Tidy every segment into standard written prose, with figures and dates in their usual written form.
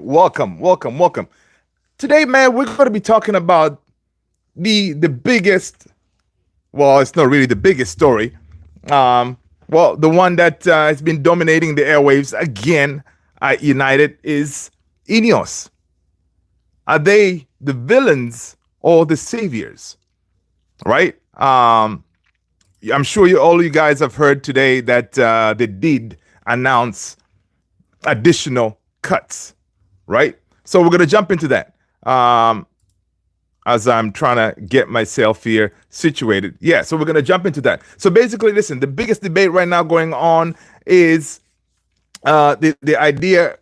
welcome. Today, man, we're going to be talking about the biggest. Well, it's not really the biggest story. The one that has been dominating the airwaves again at United is Ineos. Are they the villains or the saviors? Right? I'm sure all you guys have heard today that they did announce additional cuts, right? So we're going to jump into that as I'm trying to get myself here situated. Yeah, so we're going to jump into that. So basically, listen, the biggest debate right now going on is the idea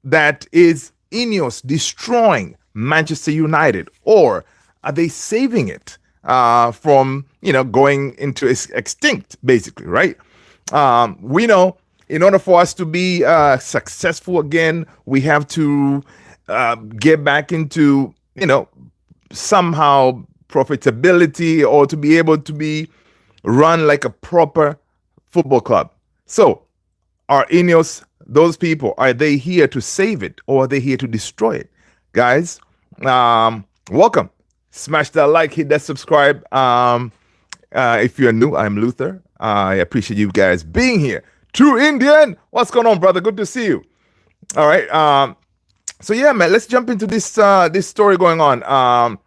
that is Ineos destroying Manchester United, or are they saving it from going into extinct, basically, right? We know in order for us to be successful again, we have to get back into somehow profitability, or to be able to be run like a proper football club. So are Ineos those people? Are they here to save it, or are they here to destroy it? Guys, welcome. Smash that like, hit that subscribe. If you're new, I'm Luther. I appreciate you guys being here. True Indian, what's going on, brother? Good to see you. All right. So yeah, man, let's jump into this story going on.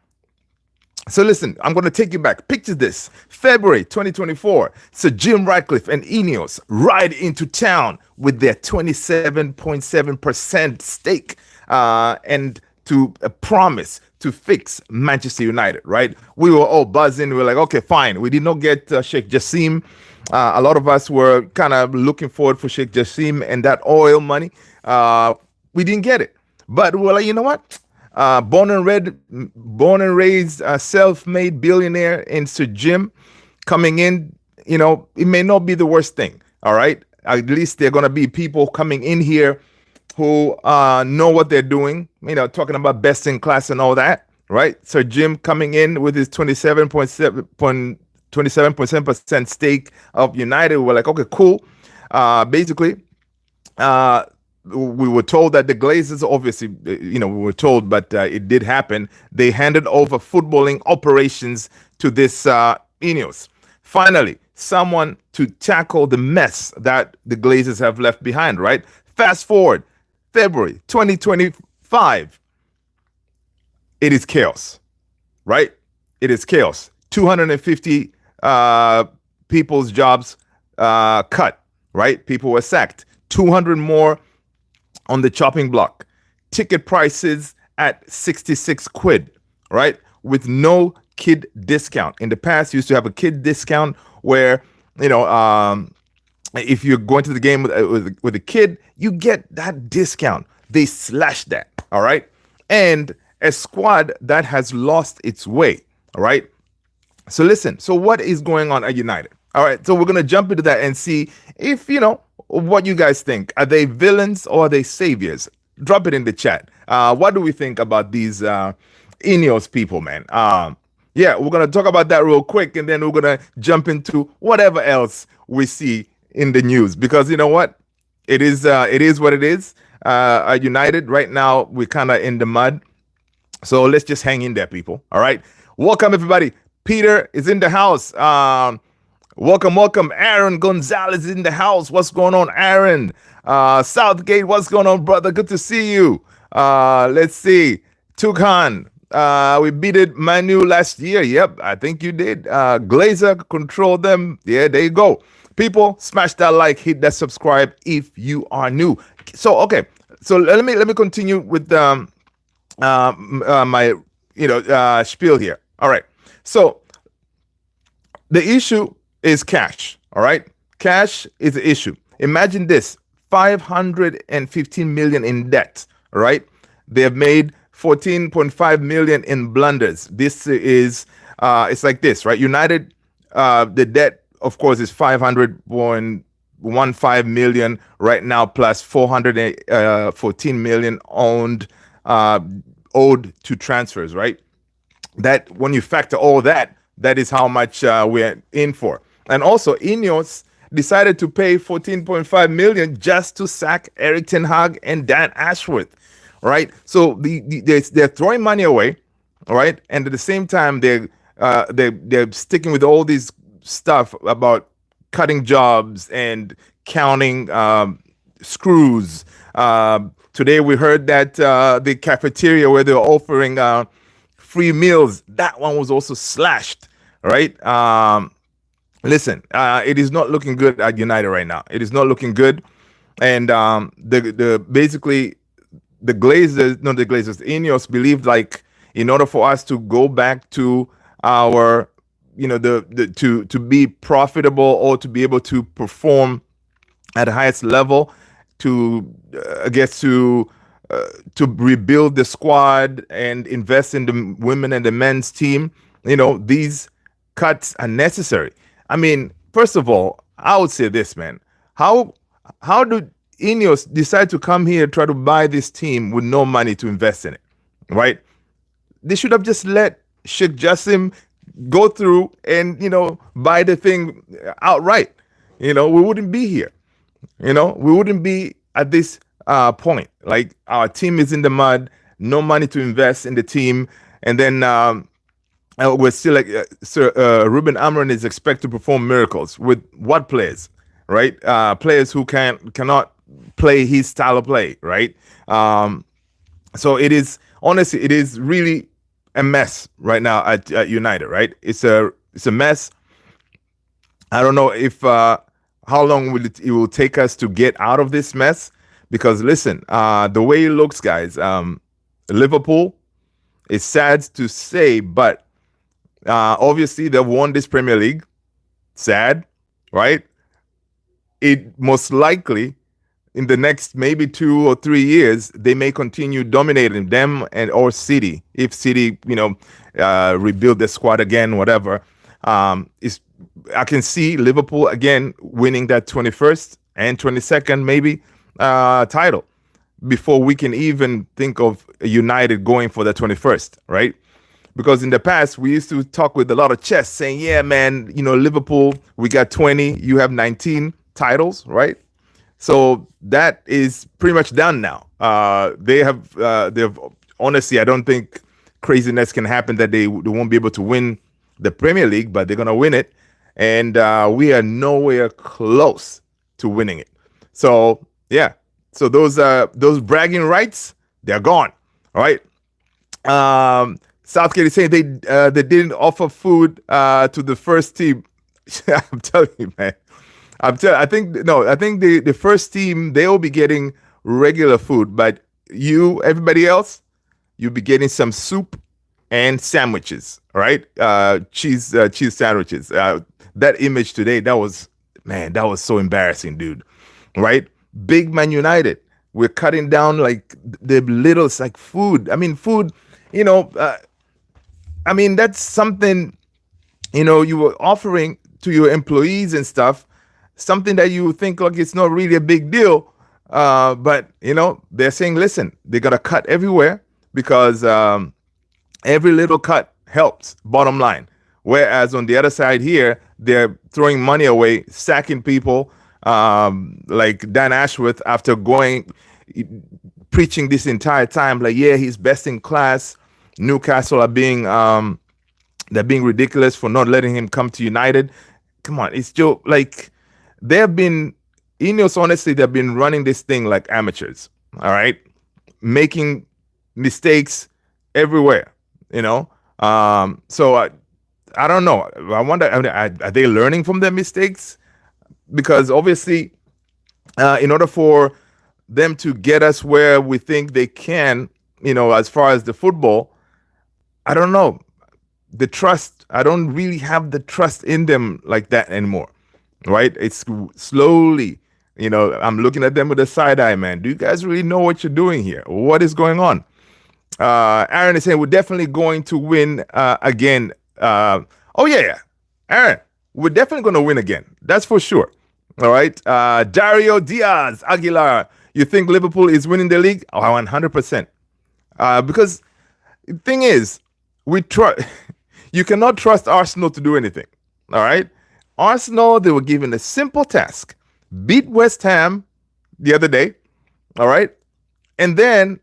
So listen, I'm going to take you back. Picture this. February 2024. Sir Jim Ratcliffe and Ineos ride into town with their 27.7% stake and to a promise to fix Manchester United, right? We were all buzzing. We were like, okay, fine. We did not get Sheikh Jassim. A lot of us were kind of looking forward for Sheikh Jassim and that oil money. We didn't get it. But we're like, you know what? Born and raised, self-made billionaire in Sir Jim coming in, it may not be the worst thing, all right? At least there are going to be people coming in here who know what they're doing, talking about best in class and all that, right? Sir Jim coming in with his 27.7% stake of United. We're like, okay, cool. Basically, we were told that the Glazers, obviously, we were told, but it did happen. They handed over footballing operations to this Ineos. Finally, someone to tackle the mess that the Glazers have left behind, right? Fast forward, February 2025. It is chaos, right? It is chaos. 250 people's jobs cut, right? People were sacked. 200 more on the chopping block. Ticket prices at 66 quid, right? With no kid discount. In the past, you used to have a kid discount where, if you're going to the game with a kid, you get that discount. They slashed that, all right? And a squad that has lost its way, all right? So listen, so what is going on at United? All right, so we're going to jump into that and see if, what you guys think. Are they villains or are they saviors? Drop it in the chat. What do we think about these Ineos people, man? Yeah, we're going to talk about that real quick, and then we're going to jump into whatever else we see in the news, because you know what? It is what it is. At United right now, we're kind of in the mud. So let's just hang in there, people. All right. Welcome, everybody. Peter is in the house. Welcome. Aaron Gonzalez in the house. What's going on, Aaron? Southgate, what's going on, brother? Good to see you. Let's see. Tukhan, we beat it Manu last year. Yep, I think you did. Glazer controlled them. Yeah, there you go. People, smash that like, hit that subscribe if you are new. So, okay. So let me continue with my spiel here. All right. So the issue is cash. All right. Cash is the issue. Imagine this: 515 million in debt. All right. They have made 14.5 million in blunders. This is it's like this, right? United, the debt, of course, is 500.15 million right now, plus 414 million owed to transfers, right? That when you factor all that, that is how much we're in for. And also, Ineos decided to pay 14.5 million just to sack Eric Ten Hag and Dan Ashworth. right? So they're throwing money away, all right, and at the same time they're sticking with all these stuff about cutting jobs and counting screws. Today we heard that the cafeteria where they're offering free meals, that one was also slashed, right? Listen, it is not looking good at United right now. It is not looking good, and the basically the Glazers, not the Glazers, the Ineos believed like in order for us to go back to our, the to be profitable or to be able to perform at the highest level, to I guess to rebuild the squad and invest in the women and the men's team. These cuts are necessary. I mean, first of all, I would say this, man. How do Ineos decide to come here and try to buy this team with no money to invest in it, right? They should have just let Sheikh Jassim go through and buy the thing outright. We wouldn't be here. We wouldn't be at this point. Like, our team is in the mud, no money to invest in the team, and then we're still like Sir Ruben Amorim is expected to perform miracles with what players, right? Players who cannot play his style of play, right? So it is honestly, it is really a mess right now at United, right? It's a mess. I don't know if how long it will take us to get out of this mess, because listen, the way it looks, guys, Liverpool, it's sad to say, but obviously they've won this Premier League. Sad, right? It most likely in the next maybe 2 or 3 years they may continue dominating them or City, if City rebuild their squad again, whatever. I can see Liverpool again winning that 21st and 22nd maybe title before we can even think of United going for the 21st, right? Because in the past we used to talk with a lot of chest saying, yeah, man, Liverpool, we got 20, you have 19 titles, right? So that is pretty much done now. They've honestly, I don't think craziness can happen that they won't be able to win the Premier League, but they're gonna win it, and we are nowhere close to winning it. So yeah, so those bragging rights, they're gone. All right. Southgate is saying they didn't offer food to the first team. I'm telling you, man. I think the first team, they'll be getting regular food, but everybody else, you'll be getting some soup and sandwiches, right? Cheese sandwiches. That image today, that was so embarrassing, dude. Right? Big Man United, we're cutting down like the little, it's like food. I mean, food. That's something you were offering to your employees and stuff. Something that you think like it's not really a big deal, but they're saying, listen, they gotta cut everywhere because every little cut helps, bottom line. Whereas on the other side here, they're throwing money away, sacking people, like Dan Ashworth, after preaching this entire time, like, yeah, he's best in class. Newcastle are being they're being ridiculous for not letting him come to United. Come on, it's still like Ineos, honestly, they've been running this thing like amateurs, all right? Making mistakes everywhere, So I don't know. I wonder, are they learning from their mistakes? Because obviously, in order for them to get us where we think they can, as far as the football, I don't know. The trust, I don't really have the trust in them like that anymore. Right? It's slowly, I'm looking at them with a side eye, man. Do you guys really know what you're doing here? What is going on? Aaron is saying we're definitely going to win again. Oh yeah, Aaron, we're definitely going to win again. That's for sure. All right. Dario Diaz Aguilar, you think Liverpool is winning the league? Oh, 100%. Because the thing is, you cannot trust Arsenal to do anything. All right. Arsenal, they were given a simple task: beat West Ham the other day, all right? And then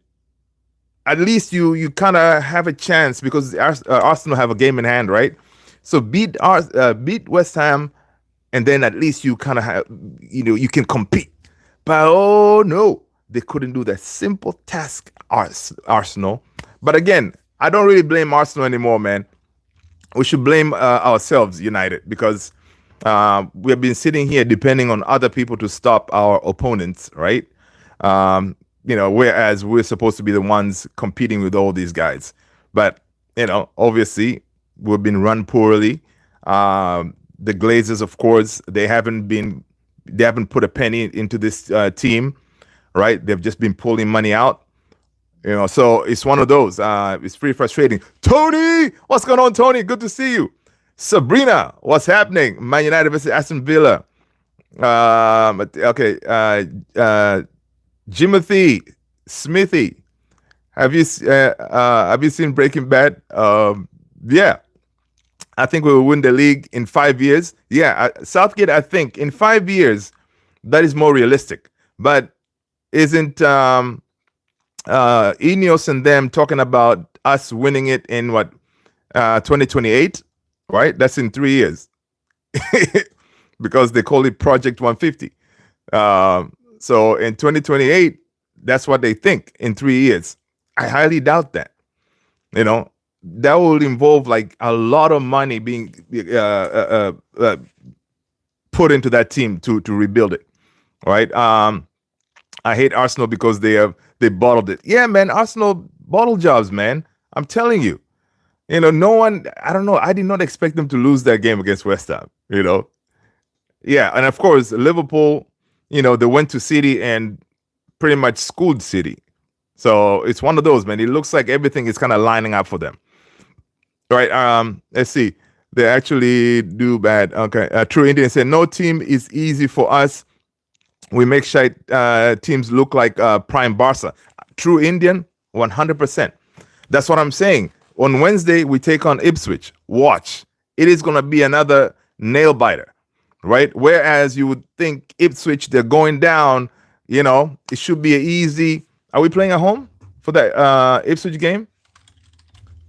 at least you kind of have a chance because Arsenal have a game in hand, right? So beat West Ham, and then at least you kind of have, you can compete. But oh no, they couldn't do that simple task, Arsenal. But again, I don't really blame Arsenal anymore, man. We should blame ourselves, United, because we have been sitting here depending on other people to stop our opponents, right? Whereas we're supposed to be the ones competing with all these guys. But, obviously, we've been run poorly. The Glazers, of course, they haven't put a penny into this team, right? They've just been pulling money out. So it's one of those. It's pretty frustrating. Tony, what's going on, Tony? Good to see you. Sabrina, what's happening? Man United versus Aston Villa. Okay. Jimothy Smithy, have you seen Breaking Bad? Yeah, I think we will win the league in 5 years. Yeah, Southgate, I think in 5 years that is more realistic. But isn't Ineos and them talking about us winning it in 2028? Right, that's in 3 years because they call it Project 150. So in 2028, that's what they think in 3 years. I highly doubt that. That will involve like a lot of money being put into that team to rebuild it. Right. I hate Arsenal because they bottled it. Yeah, man. Arsenal bottle jobs, man. I'm telling you. No one. I don't know. I did not expect them to lose that game against West Ham. Yeah, and of course Liverpool. They went to City and pretty much schooled City. So it's one of those, man. It looks like everything is kind of lining up for them. All right. Let's see. They actually do bad. Okay. True Indian said, no team is easy for us. We make shite teams look like prime Barca. True Indian, 100%. That's what I'm saying. On Wednesday, we take on Ipswich. Watch. It is going to be another nail biter. Right? Whereas you would think Ipswich, they're going down, it should be an easy. Are we playing at home for that Ipswich game?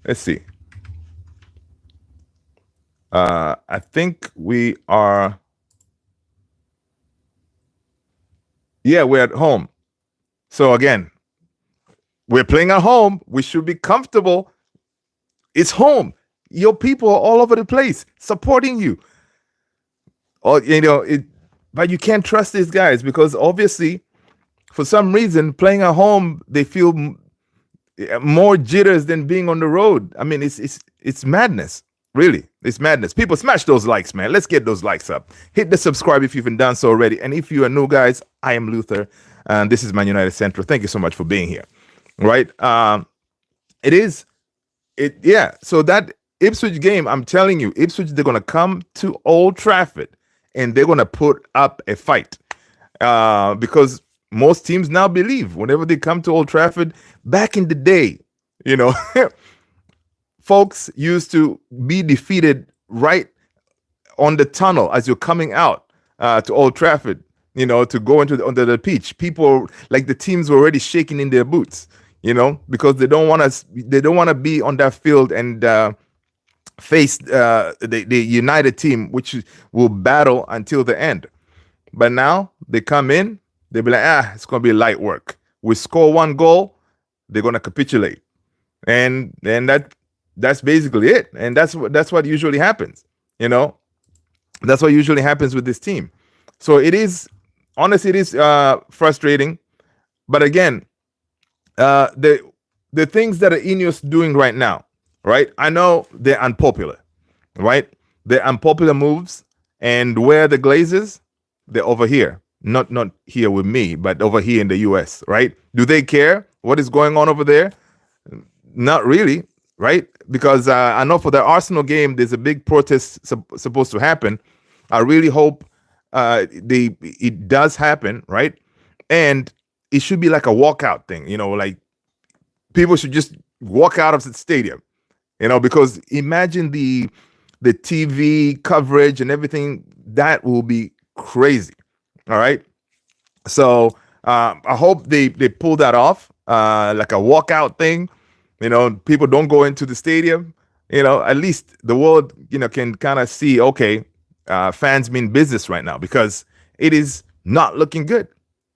Let's see. I think we are. Yeah, we're at home. So again, we're playing at home. We should be comfortable. It's home. Your people are all over the place supporting you. Or but you can't trust these guys because obviously, for some reason, playing at home they feel more jitters than being on the road. I mean, it's madness. Really, it's madness. People, smash those likes, man. Let's get those likes up. Hit the subscribe if you haven't done so already. And if you are new, guys, I am Luther, and this is Man United Central. Thank you so much for being here. Right? Yeah. So that Ipswich game, I'm telling you, Ipswich, they're gonna come to Old Trafford. And they're going to put up a fight because most teams now believe whenever they come to Old Trafford, back in the day, folks used to be defeated right on the tunnel as you're coming out to Old Trafford, to go under the pitch. People, like the teams were already shaking in their boots, because they don't want to be on that field and face the United team, which will battle until the end. But now they come in, they'll be like, it's going to be light work. We score one goal, they're going to capitulate. And that's basically it. And that's what usually happens, That's what usually happens with this team. So it is, honestly, it is frustrating. But again, the things that Ineos doing right now, right? I know they're unpopular, right? They're unpopular moves. And where the Glazers, they're over here. Not here with me, but over here in the US, right? Do they care what is going on over there? Not really, right? Because I know for the Arsenal game, there's a big protest supposed to happen. I really hope it does happen, right? And it should be like a walkout thing, like people should just walk out of the stadium. Because imagine the TV coverage and everything, that will be crazy. All right. So I hope they pull that off, like a walkout thing. People don't go into the stadium. At least the world, can kind of see, okay, fans mean business right now because it is not looking good.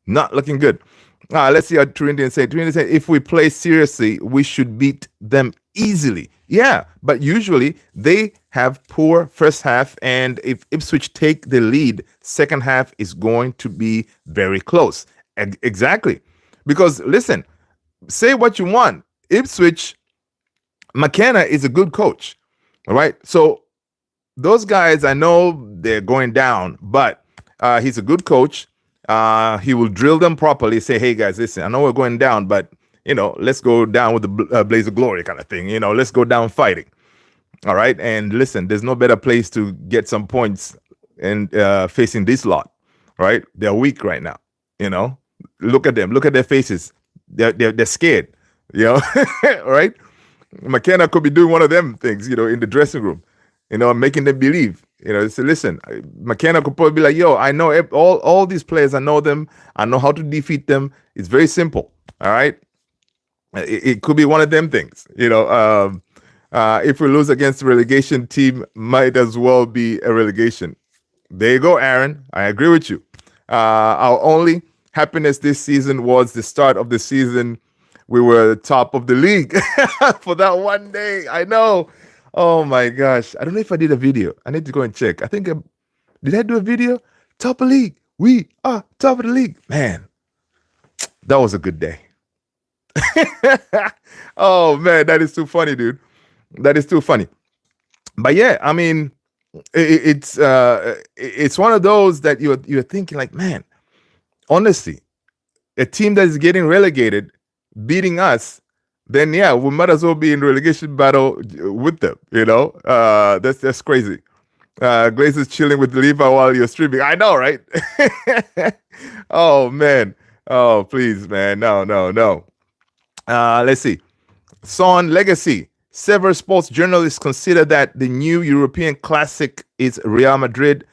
Not looking good. Let's see what Trinity say. Trinity said, if we play seriously, we should beat them easily. Yeah, but usually they have poor first half, and if Ipswich take the lead, second half is going to be very close. Exactly. Because listen, say what you want. Ipswich, McKenna is a good coach. All right. So those guys, I know they're going down, but he's a good coach. He will drill them properly. Say, hey guys, listen, I know we're going down, but let's go down with the blaze of glory kind of thing. Let's go down fighting. All right. And listen, there's no better place to get some points and facing this lot. Right. They're weak right now. Look at them. Look at their faces. They're scared. Right. McKenna could be doing one of them things, in the dressing room, making them believe. So listen, McKenna could probably be like, yo, I know all these players. I know them. I know how to defeat them. It's very simple. All right. It could be one of them things. If we lose against the relegation team, might as well be a relegation. There you go, Aaron. I agree with you. Our only happiness this season was the start of the season. We were top of the league for that one day. I know. Oh my gosh. I don't know if I did a video. I need to go and check. I think did I do a video? Top of the league. We are top of the league. Man, that was a good day. Oh man, that is too funny, dude. That is too funny. But yeah, I mean, it's one of those that you're thinking like, man, honestly, a team that is getting relegated beating us, then yeah, we might as well be in relegation battle with them. That's crazy. Glazer's chilling with Levi while you're streaming. I know, right? Oh man. Oh please, man. No. Let's see. Son Legacy. Several sports journalists consider that the new European classic is Real Madrid,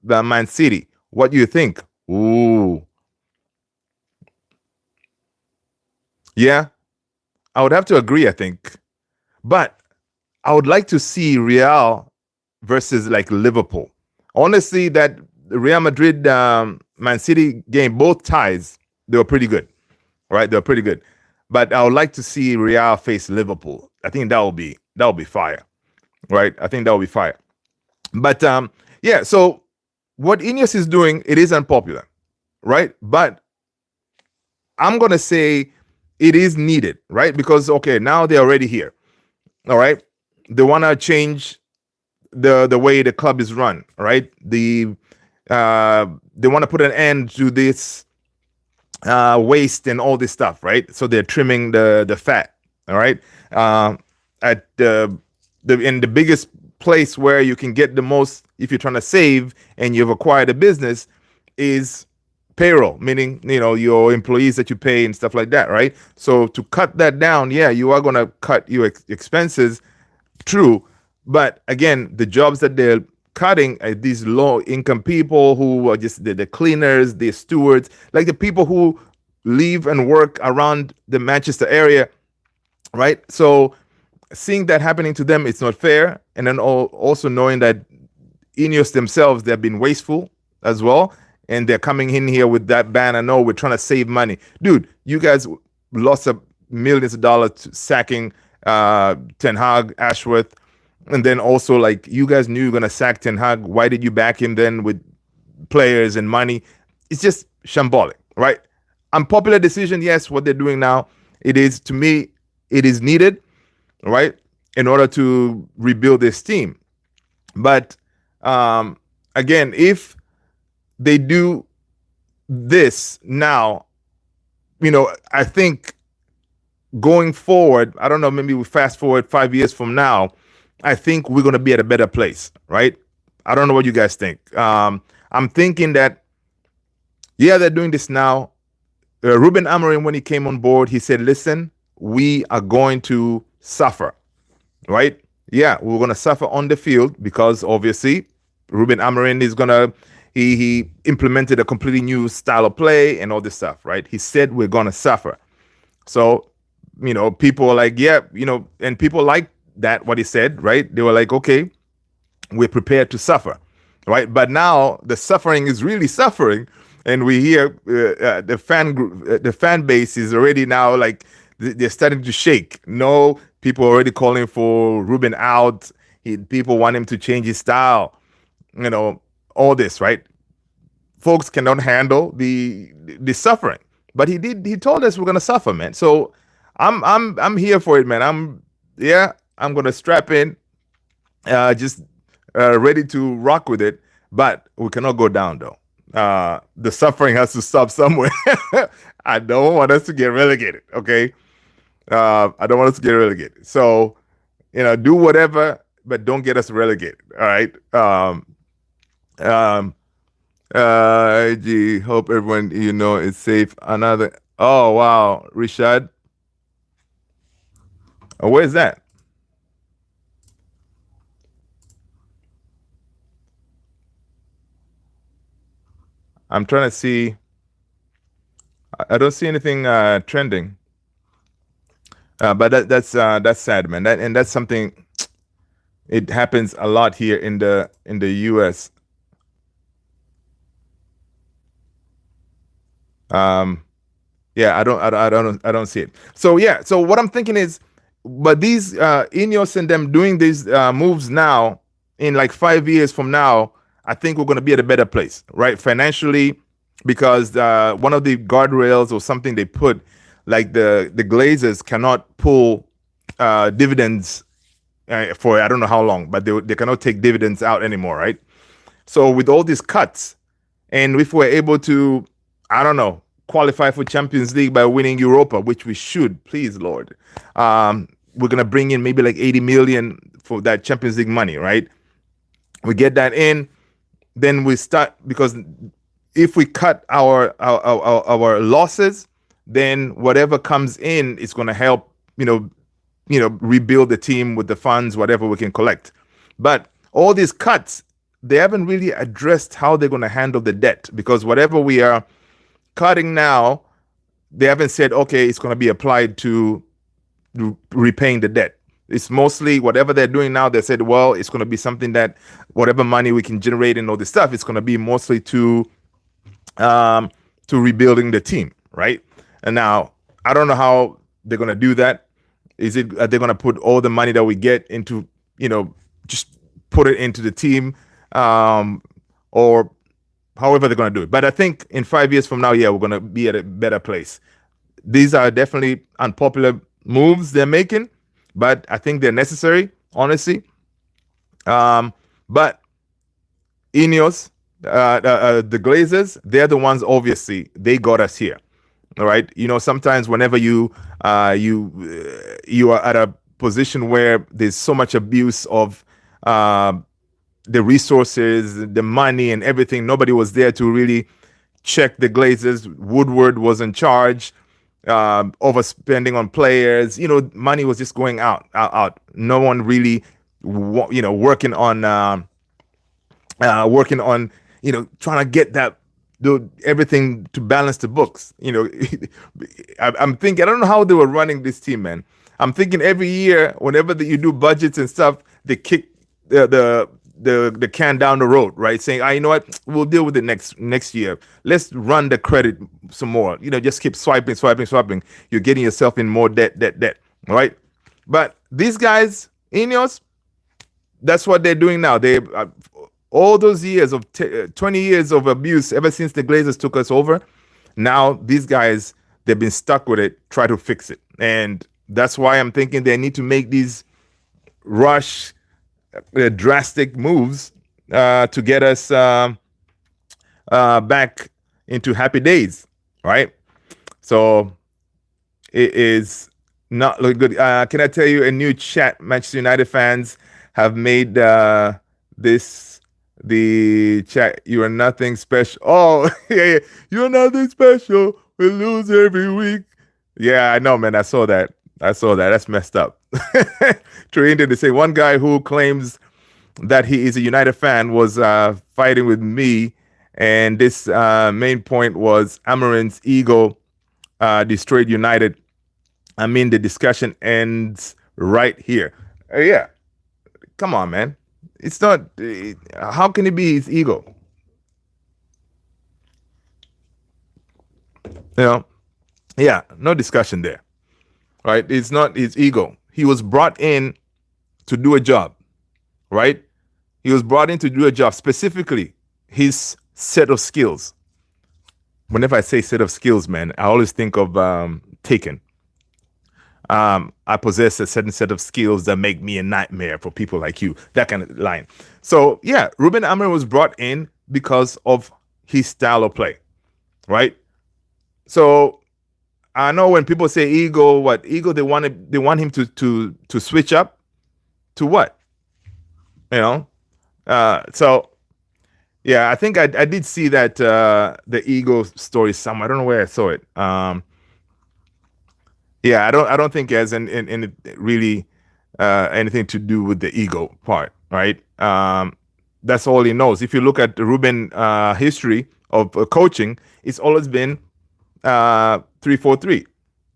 Man City. What do you think? Ooh. Yeah, I would have to agree, I think. But I would like to see Real versus like Liverpool. Honestly, that Real Madrid Man City game, both ties, they were pretty good. Right? They were pretty good. But I would like to see Real face Liverpool. I think that will be fire. Right? I think that will be fire. But yeah, so what Ineos is doing, it is unpopular. Right? But I'm gonna say it is needed, right? Because okay, now they're already here. All right. They want to change the way the club is run, right? They want to put an end to this waste and all this stuff, right? So they're trimming the fat, all right? At in the biggest place where you can get the most if you're trying to save and you've acquired a business is payroll, meaning your employees that you pay and stuff like that, right? So to cut that down, yeah, you are going to cut your expenses, true, but again, the jobs that they're cutting are these low income people who are just the cleaners, the stewards, like the people who live and work around the Manchester area, right? So seeing that happening to them, it's not fair. And then also knowing that Ineos themselves, they've been wasteful as well. And they're coming in here with that ban. I know we're trying to save money. Dude, you guys lost millions of dollars sacking Ten Hag, Ashworth. And then also, like, you guys knew you were going to sack Ten Hag. Why did you back him then with players and money? It's just shambolic, right? Unpopular decision, yes, what they're doing now. It is, to me, it is needed, right, in order to rebuild this team. But, again, if they do this now, I think going forward, I don't know, maybe we fast forward 5 years from now, I think we're going to be at a better place, right? I don't know what you guys think. I'm thinking that, yeah, they're doing this now. Ruben Amorim, when he came on board, he said, listen, we are going to suffer, right? Yeah, we're going to suffer on the field because obviously Ruben Amorim is going to, He implemented a completely new style of play and all this stuff, right? He said we're gonna suffer. So, people are like, yeah, and people like that what he said, right? They were like, okay, we're prepared to suffer, right? But now the suffering is really suffering, and we hear the fan base is already now like they're starting to shake. No, people are already calling for Ruben out. People want him to change his style. All this, right? Folks cannot handle the suffering, but he told us we're gonna suffer, man. So I'm here for it, man. I'm gonna strap in, just ready to rock with it, but we cannot go down though. The suffering has to stop somewhere. I don't want us to get relegated, okay? I don't want us to get relegated. So, do whatever, but don't get us relegated. All right. Gee, hope everyone is safe. Another. Oh wow, Rishad. Where's that? I'm trying to see. I don't see anything trending. But that's sad, man. That's something. It happens a lot here in the U.S. Yeah, I don't see it. So yeah, so what I'm thinking is, but these Ineos and them doing these moves now, in like 5 years from now, I think we're going to be at a better place, right? Financially, because one of the guardrails or something they put, like the Glazers cannot pull dividends for I don't know how long, but they cannot take dividends out anymore, right? So with all these cuts, and if we're able to, I don't know, qualify for Champions League by winning Europa, which we should, please, Lord, we're gonna bring in maybe like 80 million for that Champions League money, right? We get that in, then we start, because if we cut our losses, then whatever comes in is going to help rebuild the team with the funds, whatever we can collect. But all these cuts, they haven't really addressed how they're going to handle the debt, because whatever we are cutting now, they haven't said, okay, it's going to be applied to repaying the debt. It's mostly whatever they're doing now. They said, well, it's going to be something that whatever money we can generate and all this stuff, it's going to be mostly to rebuilding the team, right? And now I don't know how they're going to do that. Are they going to put all the money that we get into, just put it into the team, or however they're going to do it? But I think in 5 years from now, yeah, we're going to be at a better place. These are definitely unpopular moves they're making, but I think they're necessary, honestly. But Ineos, the Glazers, they're the ones, obviously, they got us here. All right. Sometimes whenever you are at a position where there's so much abuse of the resources, the money and everything, nobody was there to really check the Glazers. Woodward was in charge, overspending on players. Money was just going out. No one really, working on trying to get that, everything to balance the books. I'm thinking, I don't know how they were running this team, man. I'm thinking every year, whenever you do budgets and stuff, they kick the can down the road, right? Saying, you know what, we'll deal with it next year. Let's run the credit some more. Just keep swiping. You're getting yourself in more debt, right? But these guys, Ineos, that's what they're doing now. They all those years of 20 years of abuse ever since the Glazers took us over. Now these guys, they've been stuck with it. Try to fix it, and that's why I'm thinking they need to make these rush, drastic moves to get us back into happy days, right? So it is not look good. Can I tell you, a new chat? Manchester United fans have made this the chat. You are nothing special. Oh, yeah, you're nothing special. We lose every week. Yeah, I know, man. I saw that. That's messed up. Trained to say one guy who claims that he is a United fan was fighting with me And this main point was Amorim's ego destroyed United. I mean, the discussion ends right here. Yeah, come on, man. It's not. How can it be his ego? You know? Yeah, no discussion there. Right? It's not his ego. He was brought in to do a job. Right? He was brought in to do a job, specifically his set of skills. Whenever I say set of skills, man, I always think of Taken. I possess a certain set of skills that make me a nightmare for people like you. That kind of line. So yeah, Ruben Amorim was brought in because of his style of play, right? So I know when people say ego, what ego they want him to switch up to what, you know. So yeah, I think I did see that the ego story somewhere. I don't know where I saw it. Yeah, I don't think it has any really anything to do with the ego part, right? That's all he knows. If you look at Ruben history of coaching, it's always been 3-4-3,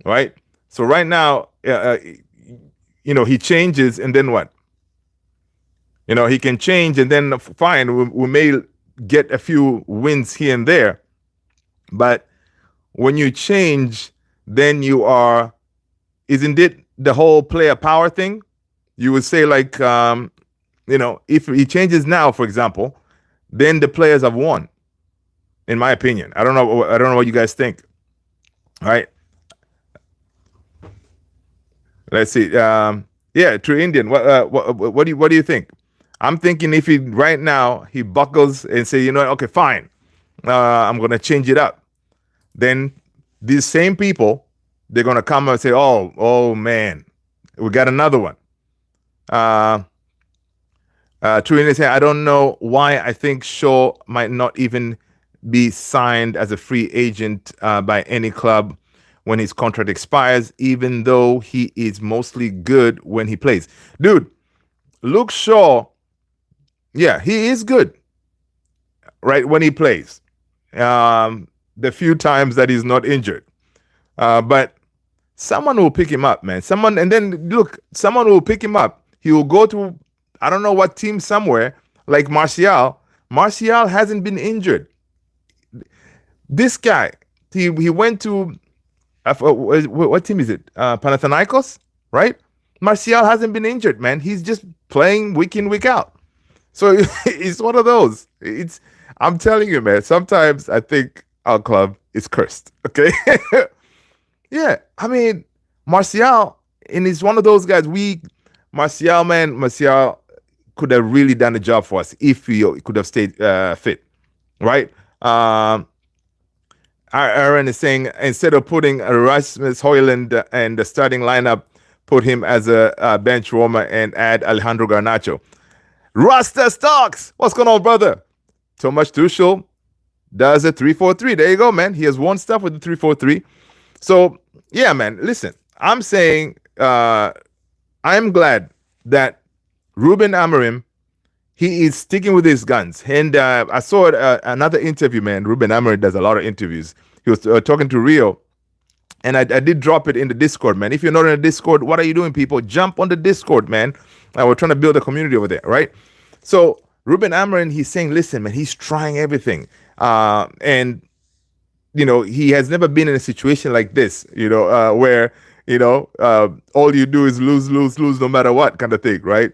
right? So right now, he changes, and then what? He can change, and then fine, we may get a few wins here and there, but when you change, then isn't it the whole player power thing? You would say like, if he changes now, for example, then the players have won. In my opinion, I don't know what you guys think. All right, let's see. Yeah, True Indian. What do you think? I'm thinking if he right now he buckles and say, okay, fine, I'm gonna change it up. Then these same people, they're gonna come and say, oh man, we got another one. True Indian saying, I don't know why I think Shaw might not even be signed as a free agent by any club when his contract expires, even though he is mostly good when he plays. Dude, Luke Shaw, yeah, he is good, right, when he plays. The few times that he's not injured. But someone will pick him up, man. Someone will pick him up. He will go to, I don't know what team somewhere, like Martial. Martial hasn't been injured. This guy, he went to, what team is it? Panathinaikos, right? Martial hasn't been injured, man. He's just playing week in, week out. So it's one of those. I'm telling you, man, sometimes I think our club is cursed, okay? Yeah, I mean, Martial, and he's one of those guys. Martial could have really done the job for us if he could have stayed fit, right? Aaron is saying instead of putting Rasmus Højlund and the starting lineup, put him as a bench warmer and add Alejandro Garnacho. Rasta Stocks, what's going on, brother? Tomas Tuchel does a 3-4-3. There you go, man. He has won stuff with the 3-4-3. So, yeah, man, listen, I'm saying I'm glad that Ruben Amorim, he is sticking with his guns. And I saw another interview, man. Ruben Amorim does a lot of interviews. He was talking to Rio, and I did drop it in the Discord, man. If you're not in the Discord, what are you doing, people? Jump on the Discord, man. We're trying to build a community over there, right? So Ruben Amorim, he's saying, listen, man, he's trying everything. And he has never been in a situation like this, where, all you do is lose no matter what kind of thing, right?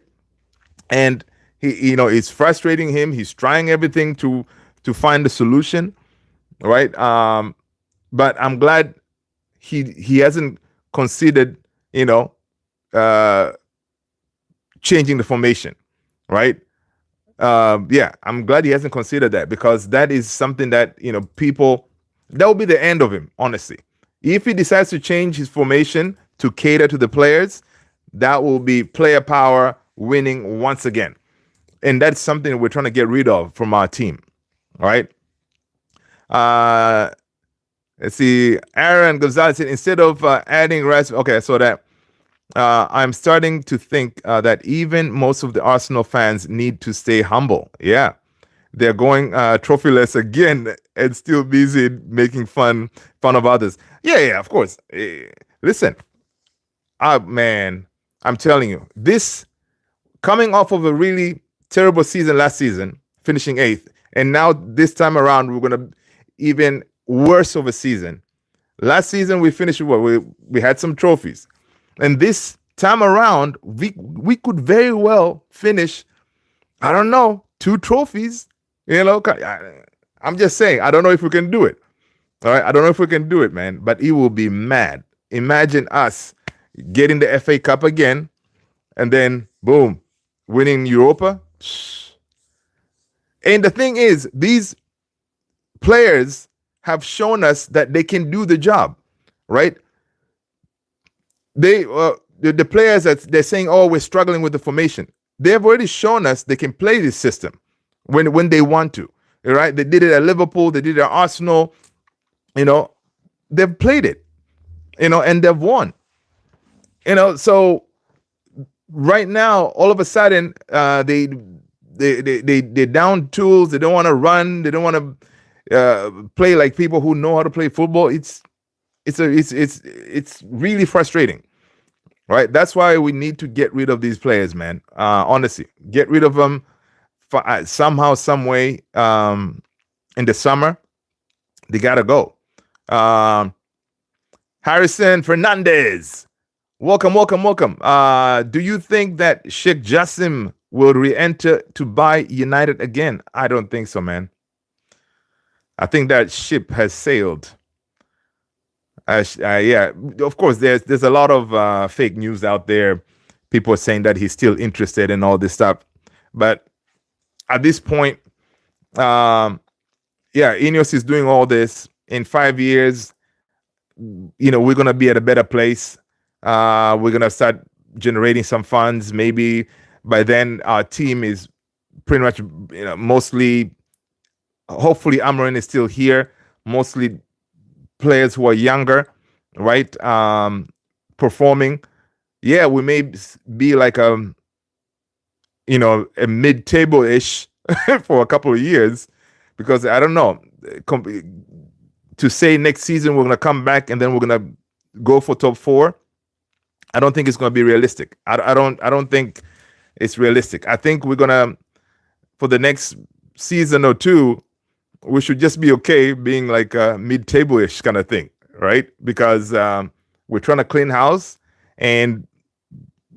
And he, it's frustrating him. He's trying everything to find a solution, right? But I'm glad he hasn't considered, changing the formation, right? Yeah, I'm glad he hasn't considered that, because that is something that, people, that will be the end of him, honestly. If he decides to change his formation to cater to the players, that will be player power winning once again. And that's something we're trying to get rid of from our team. All right. Let's see. Aaron Gonzalez said, instead of adding rest. Okay, so that I'm starting to think that even most of the Arsenal fans need to stay humble. Yeah. they're going trophyless again and still busy making fun of others. Yeah, of course. Listen, man, I'm telling you, this coming off of a really terrible season last season, finishing eighth, and now this time around we're gonna even worse of a season. Last season we finished what we had some trophies, and this time around we could very well finish. I don't know, 2 trophies. I'm just saying. I don't know if we can do it. All right, I don't know if we can do it, man. But he will be mad. Imagine us getting the FA Cup again, and then boom, winning Europa. And the thing is, these players have shown us that they can do the job, right? The players that they're saying, oh, we're struggling with the formation. They have already shown us they can play this system when they want to, right? They did it at Liverpool, they did it at Arsenal. They've played it, and they've won. So right now, all of a sudden, they down tools. They don't want to run. They don't want to play like people who know how to play football. It's really frustrating, right? That's why we need to get rid of these players, man. Honestly, get rid of them somehow, some way. In the summer, they gotta go. Harrison Fernandez, welcome. Do you think that Sheikh Jassim will re-enter to buy United again? I don't think so, man. I think that ship has sailed. Yeah, of course, there's a lot of fake news out there. People are saying that he's still interested in all this stuff. But at this point, yeah, Ineos is doing all this. In 5 years, we're going to be at a better place. We're going to start generating some funds. Maybe by then our team is pretty much, mostly, hopefully Amorim is still here, mostly players who are younger, right? Performing. Yeah, we may be like a mid-table-ish for a couple of years, because I don't know, to say next season we're going to come back and then we're going to go for top 4, I don't think it's going to be realistic. I don't think it's realistic. I think we're going to, for the next season or two, we should just be okay being like a mid-table-ish kind of thing, right? Because we're trying to clean house and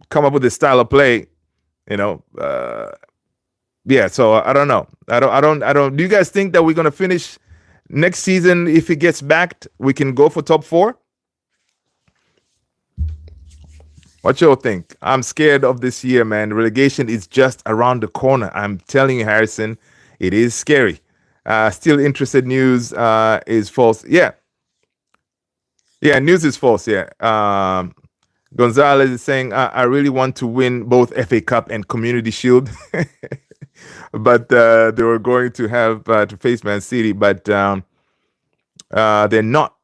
come up with this style of play, yeah. So I don't know. I don't. Do you guys think that we're gonna finish next season? If it gets backed, we can go for top 4. What y'all think? I'm scared of this year, man. Relegation is just around the corner. I'm telling you, Harrison, it is scary. Still interested news is false. Yeah, news is false. Yeah. Gonzalez is saying, I really want to win both FA Cup and Community Shield. But they were going to have to face Man City, but they're not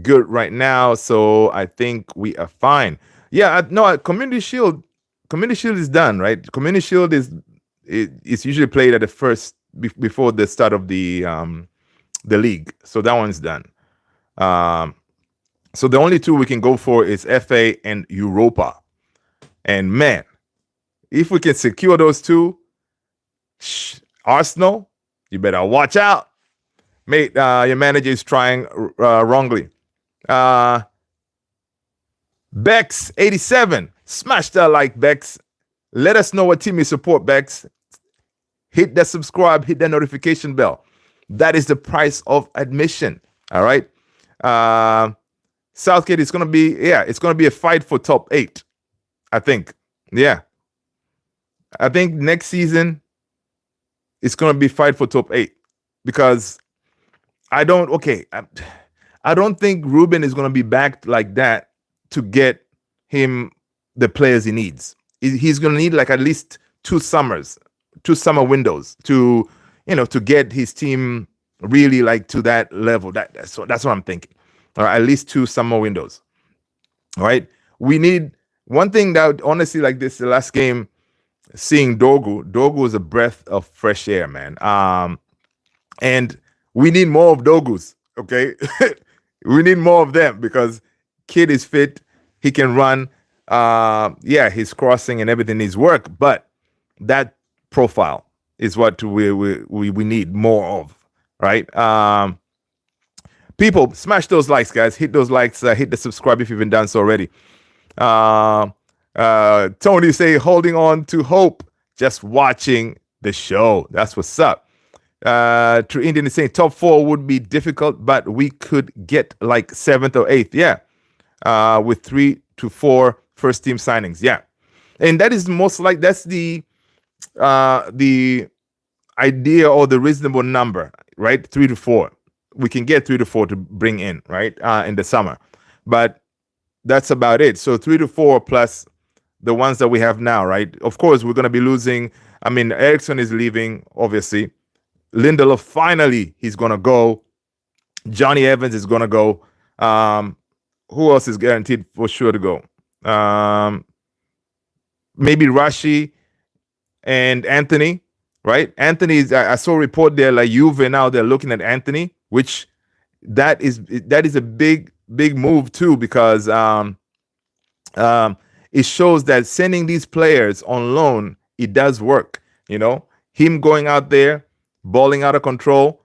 good right now. So I think we are fine. Yeah, no, Community Shield is done, right? Community Shield is usually played at the first before the start of the league. So that one's done. So the only 2 we can go for is FA and Europa. And man, if we can secure those 2, Arsenal, you better watch out. Mate, your manager is trying wrongly. Bex87, smash that like, Bex. Let us know what team you support, Bex. Hit that subscribe, hit that notification bell. That is the price of admission. All right. Southgate is going to be, it's going to be a fight for top 8, I think. Yeah. I think next season it's going to be fight for top 8, because I don't think Ruben is going to be backed like that to get him the players he needs. He's going to need like at least 2 summer windows to get his team really like to that level. That's what I'm thinking. Or at least 2 summer windows. All right. We need one thing that honestly, like this, the last game, seeing Dogu. Dogu is a breath of fresh air, man. And we need more of Dogus. Okay, we need more of them because kid is fit. He can run. Yeah, his crossing and everything needs work, but that profile is what we need more of, right? People, smash those likes, guys. Hit those likes. Hit the subscribe if you've been done so already. Uh, Tony say, holding on to hope, just watching the show. That's what's up. True Indian is saying top 4 would be difficult, but we could get like 7th or 8th. Yeah. With 3 to 4 first team signings. Yeah. And that is most like that's the idea or the reasonable number, right? 3 to 4. We can get 3 to 4 to bring in, right? In the summer. But that's about it. So 3 to 4 plus the ones that we have now, right? Of course, we're going to be losing. I mean, Ericsson is leaving, obviously. Lindelof, finally, he's going to go. Johnny Evans is going to go. Who else is guaranteed for sure to go? Maybe Rashi and Anthony, right? Anthony is. I saw a report there like Juve now they're looking at Anthony, which that is a big move too because it shows that sending these players on loan it does work. You know, him going out there, balling out of control.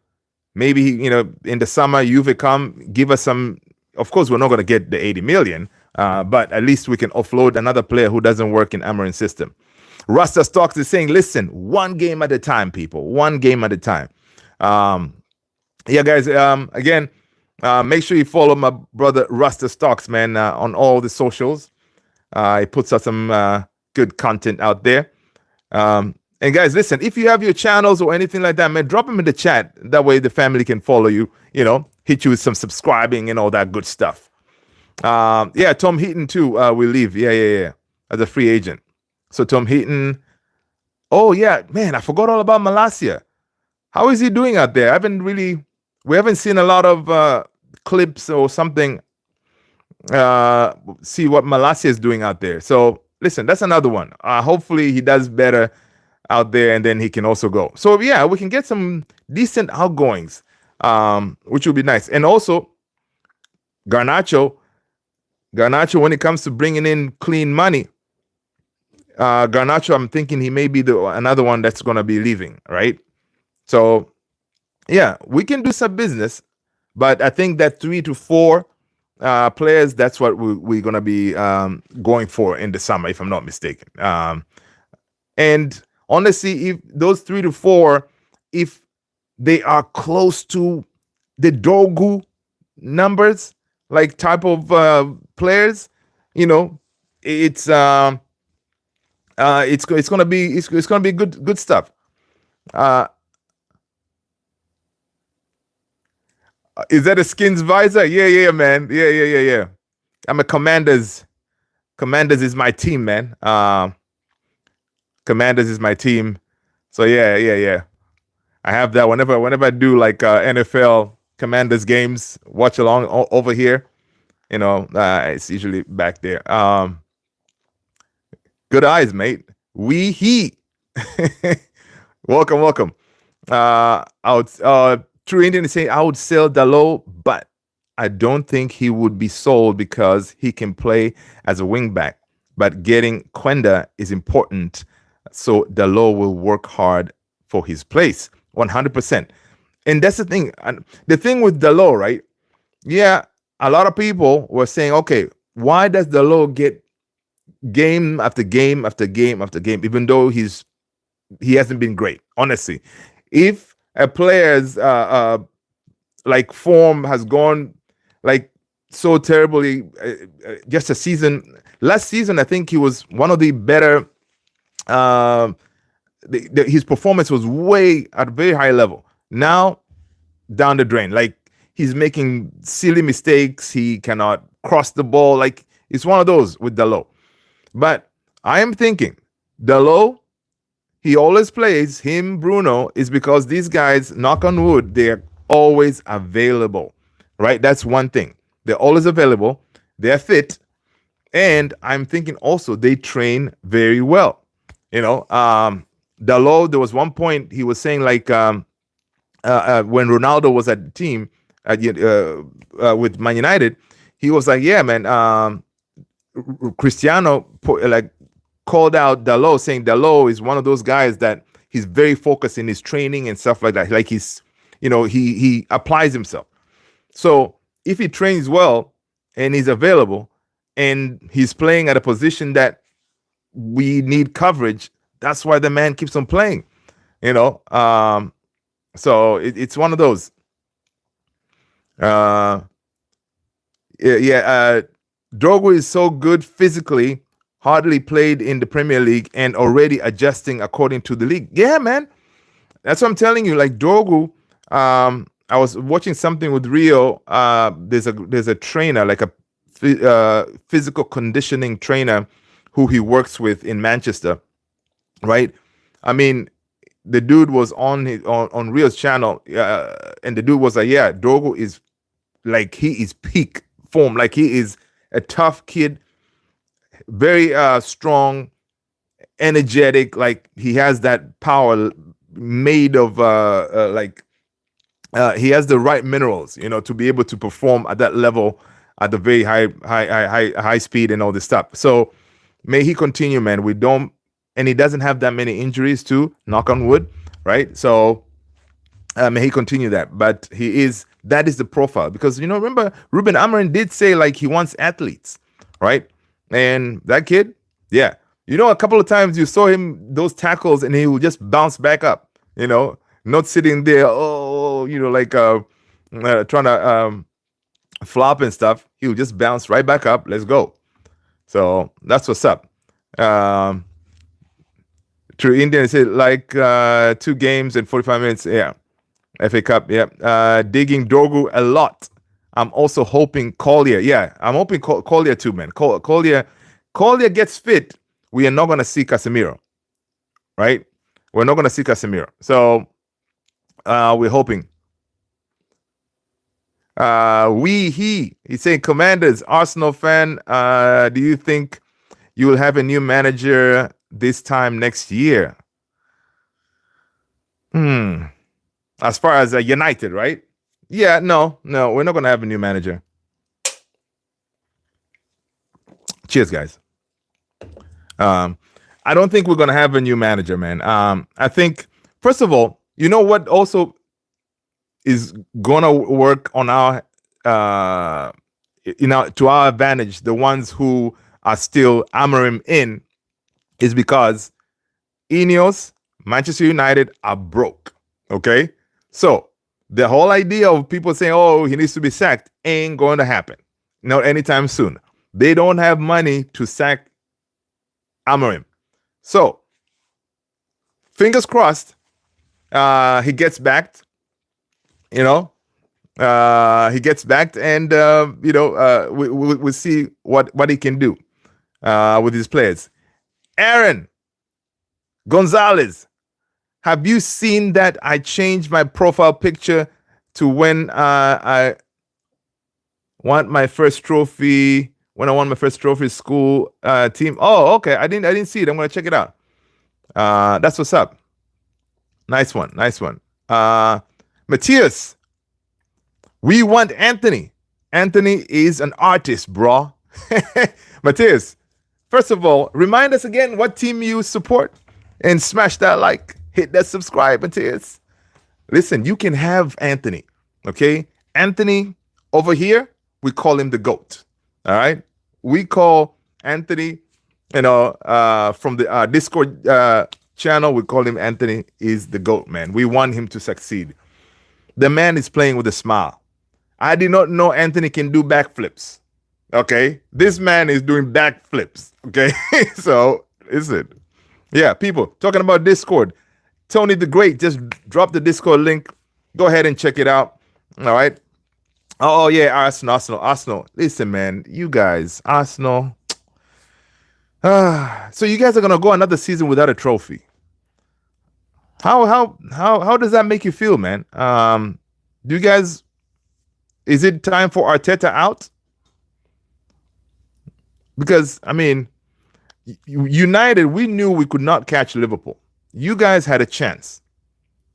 Maybe in the summer Juve come give us some. Of course, we're not going to get the 80 million, but at least we can offload another player who doesn't work in Amorim's system. Rasta Stocks is saying, listen, one game at a time, people. One game at a time. Yeah, guys, again, make sure you follow my brother Rasta Stocks, man, on all the socials. He puts out some good content out there. And guys, listen, if you have your channels or anything like that, man, drop them in the chat. That way the family can follow you, hit you with some subscribing and all that good stuff. Yeah, Tom Heaton too will leave. Yeah. As a free agent. So Tom Heaton. Oh yeah, man, I forgot all about Malacia. How is he doing out there? We haven't seen a lot of clips or something. See what Malacia is doing out there. So listen, that's another one. Hopefully he does better out there and then he can also go. So yeah, we can get some decent outgoings, which would be nice. And also Garnacho, when it comes to bringing in clean money, Garnacho, I'm thinking he may be another one that's going to be leaving, right? So yeah, we can do some business, but I think that 3 to 4 players, that's what we're going to be going for in the summer, if I'm not mistaken. And honestly, if those 3 to 4, if they are close to the Dogu numbers, like type of players, it's gonna be good stuff. Is that a Skins visor? Yeah, man. Yeah. I'm a Commanders. Commanders is my team, man. Commanders is my team. So yeah. I have that whenever I do like NFL Commanders games, watch along over here. It's usually back there. Good eyes, mate. He. Welcome. True Indian is saying I would sell Dalot, but I don't think he would be sold because he can play as a wingback. But getting Quenda is important, so Dalot will work hard for his place, 100%. And that's the thing. And the thing with Dalot, right? Yeah, a lot of people were saying, okay, why does Dalot get game after game after game after game, even though he hasn't been great? Honestly, if a player's like form has gone like so terribly, just a season. Last season, I think he was one of the better. His performance was way at a very high level. Now, down the drain. Like he's making silly mistakes. He cannot cross the ball. Like it's one of those with Dalot. But I am thinking Dalot, he always plays him, Bruno, is because these guys, knock on wood, they're always available, right? That's one thing. They're always available. They're fit. And I'm thinking also they train very well. You know, Dalot, there was one point he was saying like when Ronaldo was at the team with Man United, he was like, yeah, man, Cristiano like called out Dalot, saying Dalot is one of those guys that he's very focused in his training and stuff like that. Like he's, he applies himself. So if he trains well and he's available and he's playing at a position that we need coverage, that's why the man keeps on playing. So it's one of those. Drogo is so good physically, hardly played in the Premier League and already adjusting according to the league. Yeah, man. That's what I'm telling you. Like Drogo, I was watching something with Rio. There's a trainer, like a physical conditioning trainer who he works with in Manchester, right? I mean, the dude was on Rio's channel, and the dude was like, "Yeah, Drogo is like he is peak form. Like he is a tough kid, very strong, energetic. Like he has that power made of he has the right minerals, to be able to perform at that level at the very high speed and all this stuff. So may he continue, man. And he doesn't have that many injuries too. Knock on wood, right? So may he continue that. But that is the profile, because remember Ruben Amorim did say like he wants athletes, right? And that kid, yeah, a couple of times you saw him those tackles and he will just bounce back up, not sitting there, trying to flop and stuff. He will just bounce right back up. Let's go. So that's what's up. True Indian said like 2 games and 45 minutes. Yeah. FA Cup. Yeah. Digging Drogo a lot. I'm also hoping Collier. Yeah. I'm hoping Collier too, man. Collier gets fit. We are not going to see Casemiro. Right? We're not going to see Casemiro. So we're hoping. He's saying, Commanders, Arsenal fan, do you think you will have a new manager this time next year? As far as United, right? Yeah, no, we're not going to have a new manager. Cheers, guys. I don't think we're going to have a new manager, man. I think, first of all, you know what also is going to work on our, to our advantage, the ones who are still Amorim in, is because Ineos, Manchester United are broke. Okay? So the whole idea of people saying, oh, he needs to be sacked ain't going to happen. Not anytime soon. They don't have money to sack Amorim. So fingers crossed, he gets backed. He gets backed, and we'll see what he can do with his players. Aaron Gonzalez, have you seen that I changed my profile picture to when I won my first trophy? When I won my first trophy school team. Oh, okay. I didn't see it. I'm gonna check it out. That's what's up. Nice one. Matthias, we want Anthony. Anthony is an artist, bro. Matthias, first of all, remind us again what team you support and smash that like, hit that subscribe, Matthias. Listen, you can have Anthony, okay? Anthony over here, we call him the GOAT, all right? We call Anthony, from the Discord channel, we call him Anthony is the GOAT, man. We want him to succeed. The man is playing with a smile. I did not know Anthony can do backflips. Okay? This man is doing backflips. Okay? So, listen. Yeah, people, talking about Discord. Tony the Great just dropped the Discord link. Go ahead and check it out. All right? Oh, yeah, Arsenal. Listen, man, you guys, Arsenal. So you guys are going to go another season without a trophy. How does that make you feel, man? Do you guys, is it time for Arteta out? Because, I mean, United, we knew we could not catch Liverpool. You guys had a chance.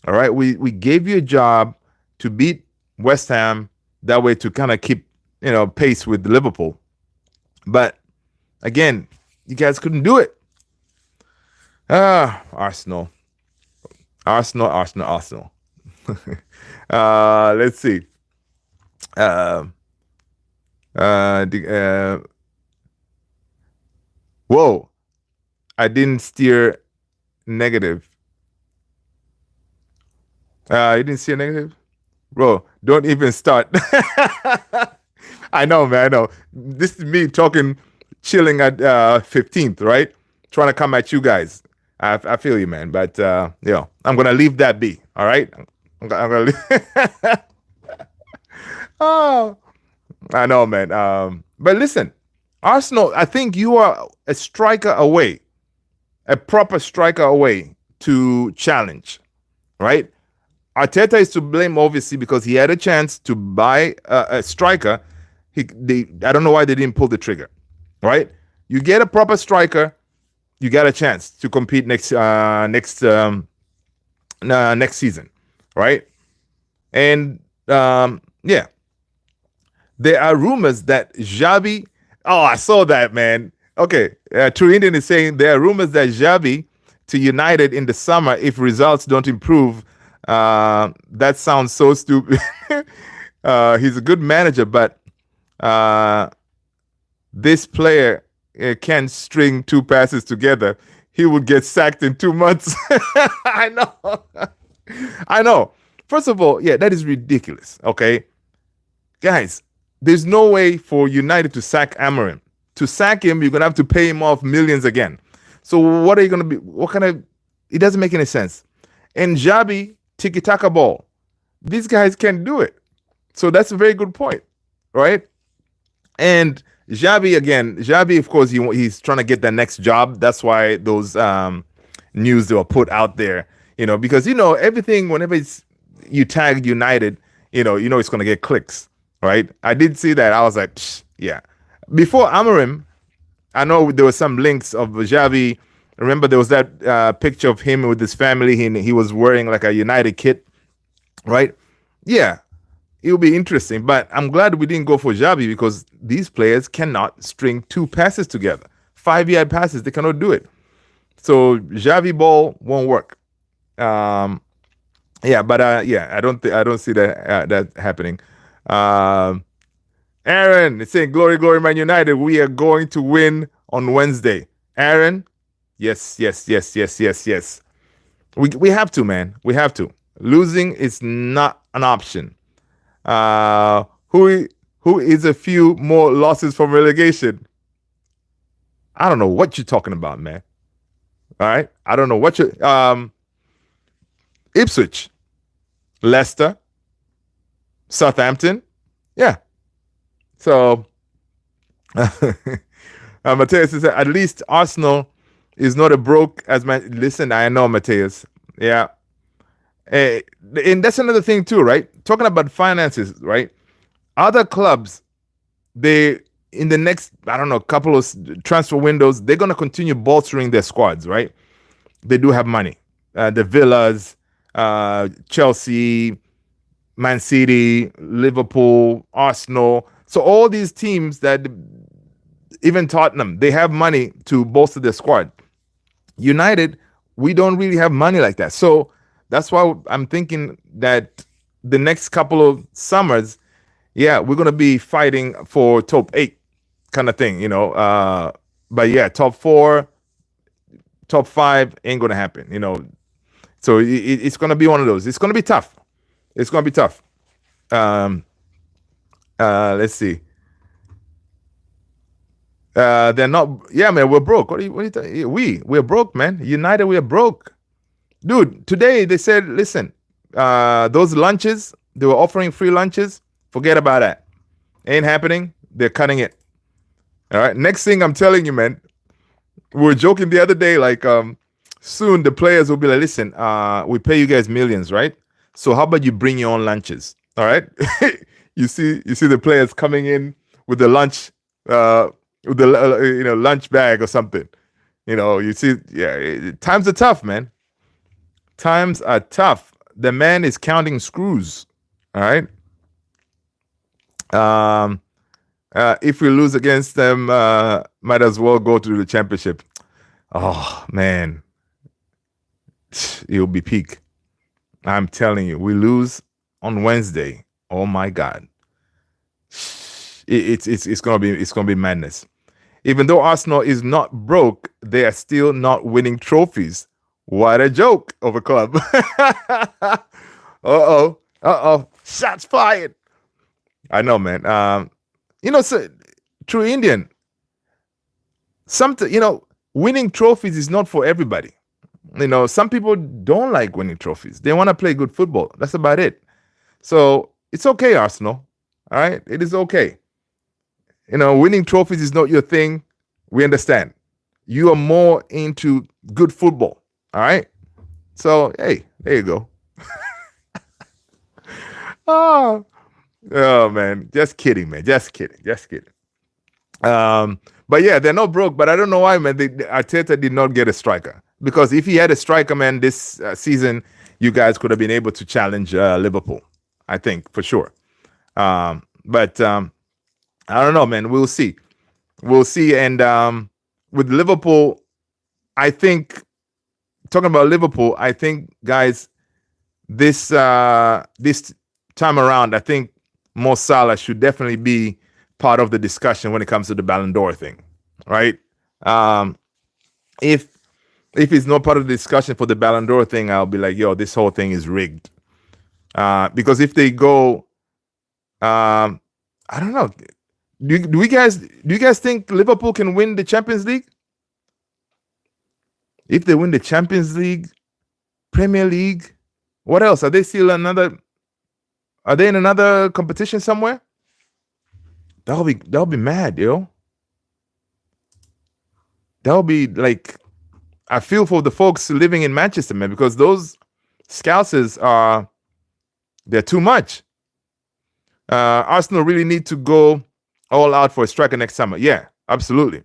All right. We gave you a job to beat West Ham that way to kind of keep, pace with Liverpool. But again, you guys couldn't do it. Arsenal. Arsenal, Arsenal, Arsenal. Let's see. Uh, whoa. I didn't steer negative. You didn't see a negative? Bro, don't even start. I know, man. I know. This is me talking, chilling at 15th, right? Trying to come at you guys. I feel you, man. But, I'm going to leave that be. All right? I'm going to leave. Oh, I know, man. But listen, Arsenal, I think you are a striker away, a proper striker away to challenge, right? Arteta is to blame, obviously, because he had a chance to buy a striker. I don't know why they didn't pull the trigger, right? You get a proper striker, you got a chance to compete next season, right? And yeah, there are rumors that Xavi. Oh, I saw that, man. Okay, True Indian is saying there are rumors that Xavi to United in the summer if results don't improve. That sounds so stupid. He's a good manager, but this player can't string two passes together. He would get sacked in 2 months. I know. I know. First of all, yeah, that is ridiculous. Okay, guys, there's no way for United to sack Amorim. To sack him, you're gonna have to pay him off millions again. So what are you gonna be? What kind of? It doesn't make any sense. And Xabi, tiki-taka ball. These guys can't do it. So that's a very good point, right? And Xabi, of course, he's trying to get the next job. That's why those news that were put out there, because everything. Whenever you tag United, it's going to get clicks, right? I did see that. I was like, yeah. Before Amorim, I know there were some links of Xavi. Remember, there was that picture of him with his family. He was wearing like a United kit, right? Yeah, it will be interesting. But I'm glad we didn't go for Xavi because these players cannot string two passes together. 5-yard passes, they cannot do it. So Xavi ball won't work. I don't see that happening. Aaron is saying, "Glory, glory, Man United. We are going to win on Wednesday." Aaron, yes. We have to, man. We have to. Losing is not an option. Who is a few more losses from relegation? I don't know what you're talking about, man. All right, I don't know what you. Ipswich, Leicester, Southampton, yeah. So, Mateus says at least Arsenal is not a broke as man. Listen, I know, Mateus. Yeah. And that's another thing too, right? Talking about finances, right? Other clubs, they in the next, I don't know, couple of transfer windows, they're gonna continue bolstering their squads, right? They do have money. The Villas, Chelsea, Man City, Liverpool, Arsenal. So all these teams that, even Tottenham, they have money to bolster their squad. United, we don't really have money like that. So that's why I'm thinking that the next couple of summers, yeah, we're going to be fighting for top 8 kind of thing, but yeah, top 4, top 5 ain't going to happen, So it's going to be one of those. It's going to be tough. It's going to be tough. Let's see. They're not. Yeah, man, we're broke. What are you talking? We're broke, man. United, we're broke, dude. Today they said, listen, those lunches they were offering free lunches. Forget about that. Ain't happening. They're cutting it. All right. Next thing I'm telling you, man. We were joking the other day, like soon the players will be like, listen, we pay you guys millions, right? So how about you bring your own lunches? All right. You see the players coming in with the lunch, with the lunch bag or something. You see, yeah, times are tough, man. Times are tough. The man is counting screws. All right. Um, if we lose against them, might as well go to the championship. Oh man, it'll be peak. I'm telling you, we lose on Wednesday. Oh my God, it's gonna be madness. Even though Arsenal is not broke, they are still not winning trophies. What a joke of a club. Uh oh, shots fired. I know, man. So true Indian. Winning trophies is not for everybody. Some people don't like winning trophies. They want to play good football. That's about it. So it's okay, Arsenal. All right, it is okay. Winning trophies is not your thing. We understand. You are more into good football. All right. So hey, there you go. Oh, oh man, just kidding, man. Just kidding. Just kidding. But yeah, they're not broke. But I don't know why, man. Arteta did not get a striker, because if he had a striker, man, this season you guys could have been able to challenge Liverpool. I think for sure. But I don't know, man. We'll see. We'll see. And with Liverpool, I think, talking about Liverpool, I think, guys, this time around, I think Mo Salah should definitely be part of the discussion when it comes to the Ballon d'Or thing, right? If it's not part of the discussion for the Ballon d'Or thing, I'll be like, yo, this whole thing is rigged. Because if they go, I don't know. Do you guys think Liverpool can win the Champions League? If they win the Champions League, Premier League, what else? Are they in another competition somewhere? That'll be mad, yo. That'll be like, I feel for the folks living in Manchester, man, because those Scousers they're too much. Arsenal really need to go all out for a striker next summer. Yeah, absolutely.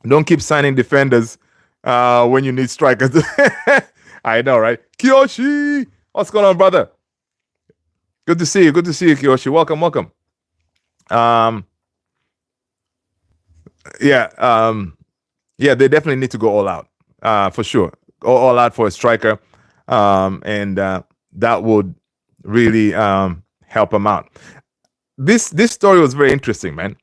Don't keep signing defenders when you need strikers. I know, right? Kiyoshi, what's going on, brother? Good to see you. Good to see you, Kiyoshi. Welcome. Yeah, they definitely need to go all out, for sure. Go all out for a striker, and that would really help them out. This story was very interesting, man.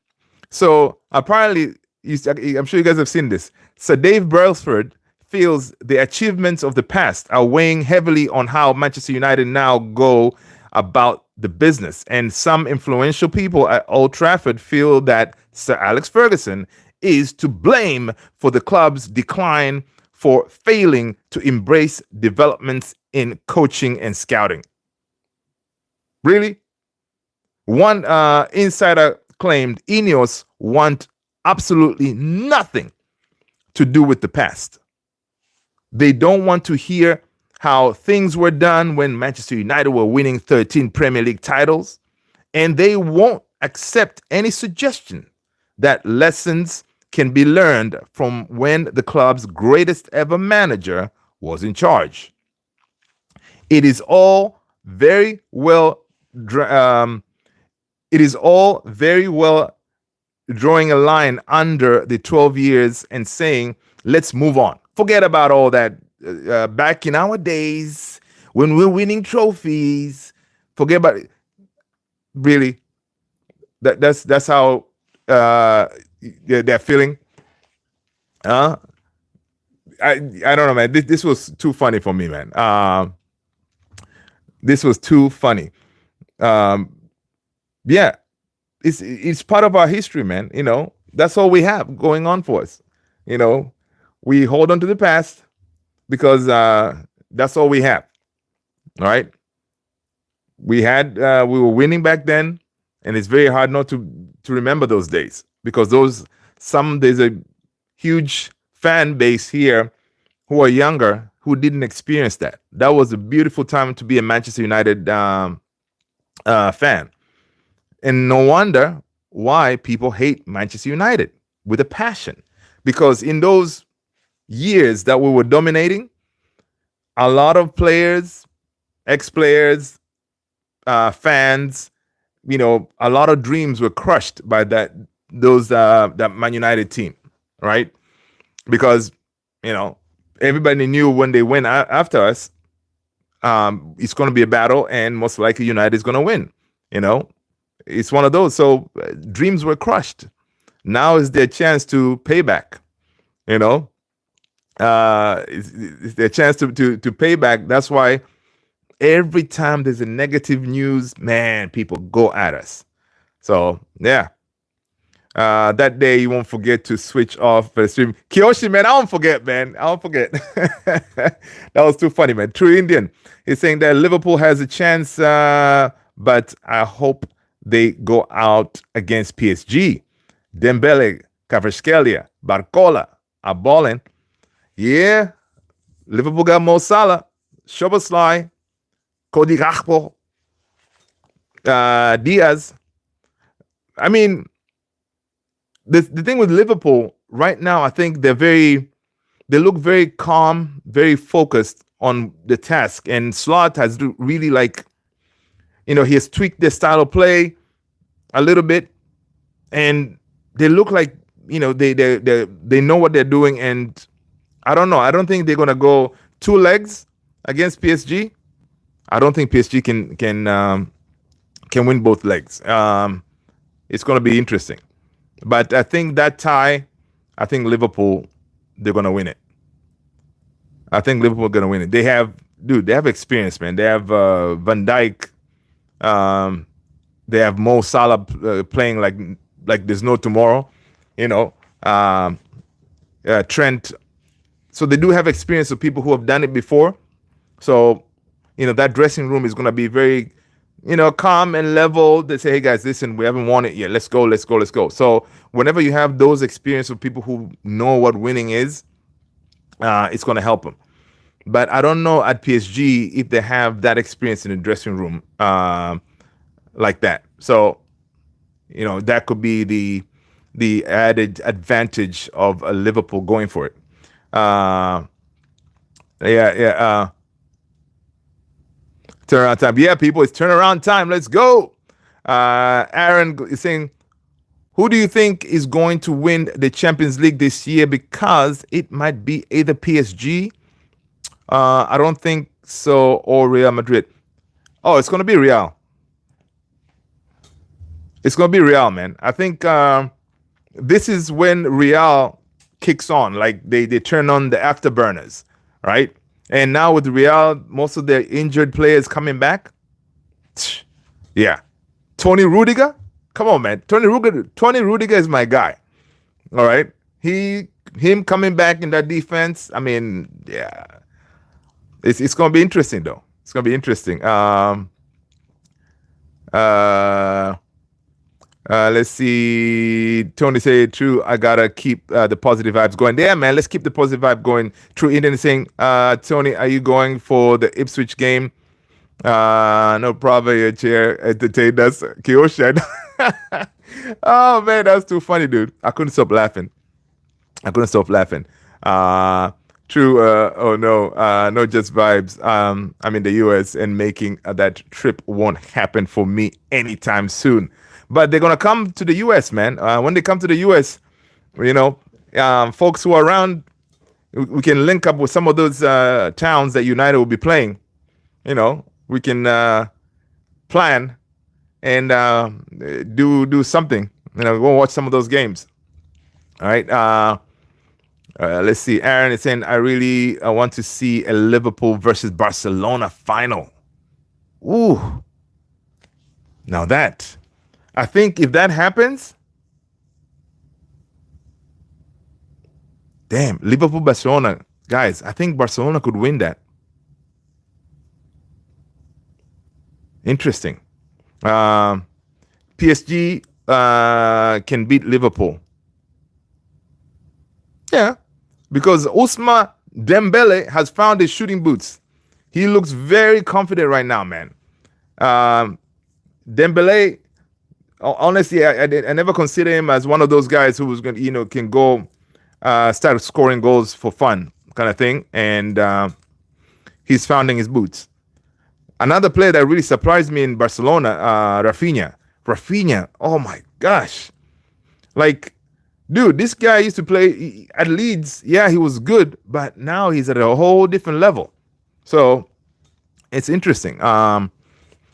So apparently, I'm sure you guys have seen this. Sir Dave Brailsford feels the achievements of the past are weighing heavily on how Manchester United now go about the business. And some influential people at Old Trafford feel that Sir Alex Ferguson is to blame for the club's decline for failing to embrace developments in coaching and scouting. Really? One insider claimed Ineos want absolutely nothing to do with the past. They don't want to hear how things were done when Manchester United were winning 13 Premier League titles, and they won't accept any suggestion that lessons can be learned from when the club's greatest ever manager was in charge. It is all very well. It is all very well drawing a line under the 12 years and saying, let's move on. Forget about all that back in our days when we're winning trophies. Forget about it. Really, that's how they're feeling. I don't know, man. This was too funny for me, man. This was too funny. Yeah, it's part of our history, man. That's all we have going on for us. We hold on to the past because that's all we have. All right. We were winning back then, and it's very hard not to remember those days, because there's a huge fan base here who are younger who didn't experience that. That was a beautiful time to be a Manchester United fan. And no wonder why people hate Manchester United with a passion, because in those years that we were dominating, a lot of players, ex-players, fans, a lot of dreams were crushed by that Man United team, right? Because everybody knew when they went after us, it's going to be a battle, and most likely United is going to win. It's one of those. So dreams were crushed. Now is their chance to pay back. It's their chance to pay back. That's why every time there's a negative news, man, people go at us. So yeah. That day you won't forget to switch off the stream. Kiyoshi, man, I won't forget, man. I won't forget. That was too funny, man. True Indian. He's saying that Liverpool has a chance, but I hope they go out against PSG. Dembele, Kvaratskhelia, Barcola are balling. Yeah, Liverpool got Mo Salah, Szoboszlai, Cody Gakpo, Diaz. I mean, the thing with Liverpool right now, I think they look very calm, very focused on the task. And Slot has really he has tweaked their style of play a little bit, and they look like they know what they're doing. And I don't know. I don't think they're gonna go two legs against PSG. I don't think PSG can win both legs. It's gonna be interesting. But I think that tie, I think Liverpool, they're going to win it. I think Liverpool are going to win it. They have experience, man. They have Van Dijk. They have Mo Salah playing like there's no tomorrow. Trent. So they do have experience of people who have done it before. So, that dressing room is going to be very calm and level. They say, hey guys, listen, we haven't won it yet. Let's go. So whenever you have those experience of people who know what winning is, it's going to help them. But I don't know at PSG if they have that experience in the dressing room like that. So, that could be the added advantage of Liverpool going for it. Turnaround time. Yeah, people, it's turnaround time. Let's go. Aaron is saying, who do you think is going to win the Champions League this year? Because it might be either PSG, I don't think so, or Real Madrid. Oh, it's going to be Real. It's going to be Real, man. I think this is when Real kicks on. Like they turn on the afterburners, right? And now with Real, most of their injured players coming back. Yeah. Tony Rudiger? Come on, man. Tony Rudiger is my guy. All right. Him coming back in that defense. I mean, yeah. It's gonna be interesting though. It's gonna be interesting. Let's see. Tony said, true, I gotta keep the positive vibes going. Yeah, man, let's keep the positive vibe going. True Indian is saying, Tony, are you going for the Ipswich game? No problem, your chair entertained us. Kiyosha. Oh man, that's too funny, dude. I couldn't stop laughing. True, oh no, no just vibes. I'm in the US and making that trip won't happen for me anytime soon. But they're going to come to the US, man. When they come to the US, folks who are around, we can link up with some of those towns that United will be playing. We can plan and do something. Go watch some of those games. All right. Let's see. Aaron is saying, I really want to see a Liverpool versus Barcelona final. Ooh. Now that. I think if that happens, damn, Liverpool, Barcelona, guys, I think Barcelona could win that. Interesting. PSG can beat Liverpool. Yeah, because Ousmane Dembele has found his shooting boots. He looks very confident right now, man. Dembele, honestly, I never consider him as one of those guys who was going, can go started scoring goals for fun, kind of thing, and he's founding his boots. Another player that really surprised me in Barcelona, Rafinha. Rafinha, oh my gosh, like, dude, this guy used to play at Leeds. Yeah, he was good, but now he's at a whole different level. So it's interesting. And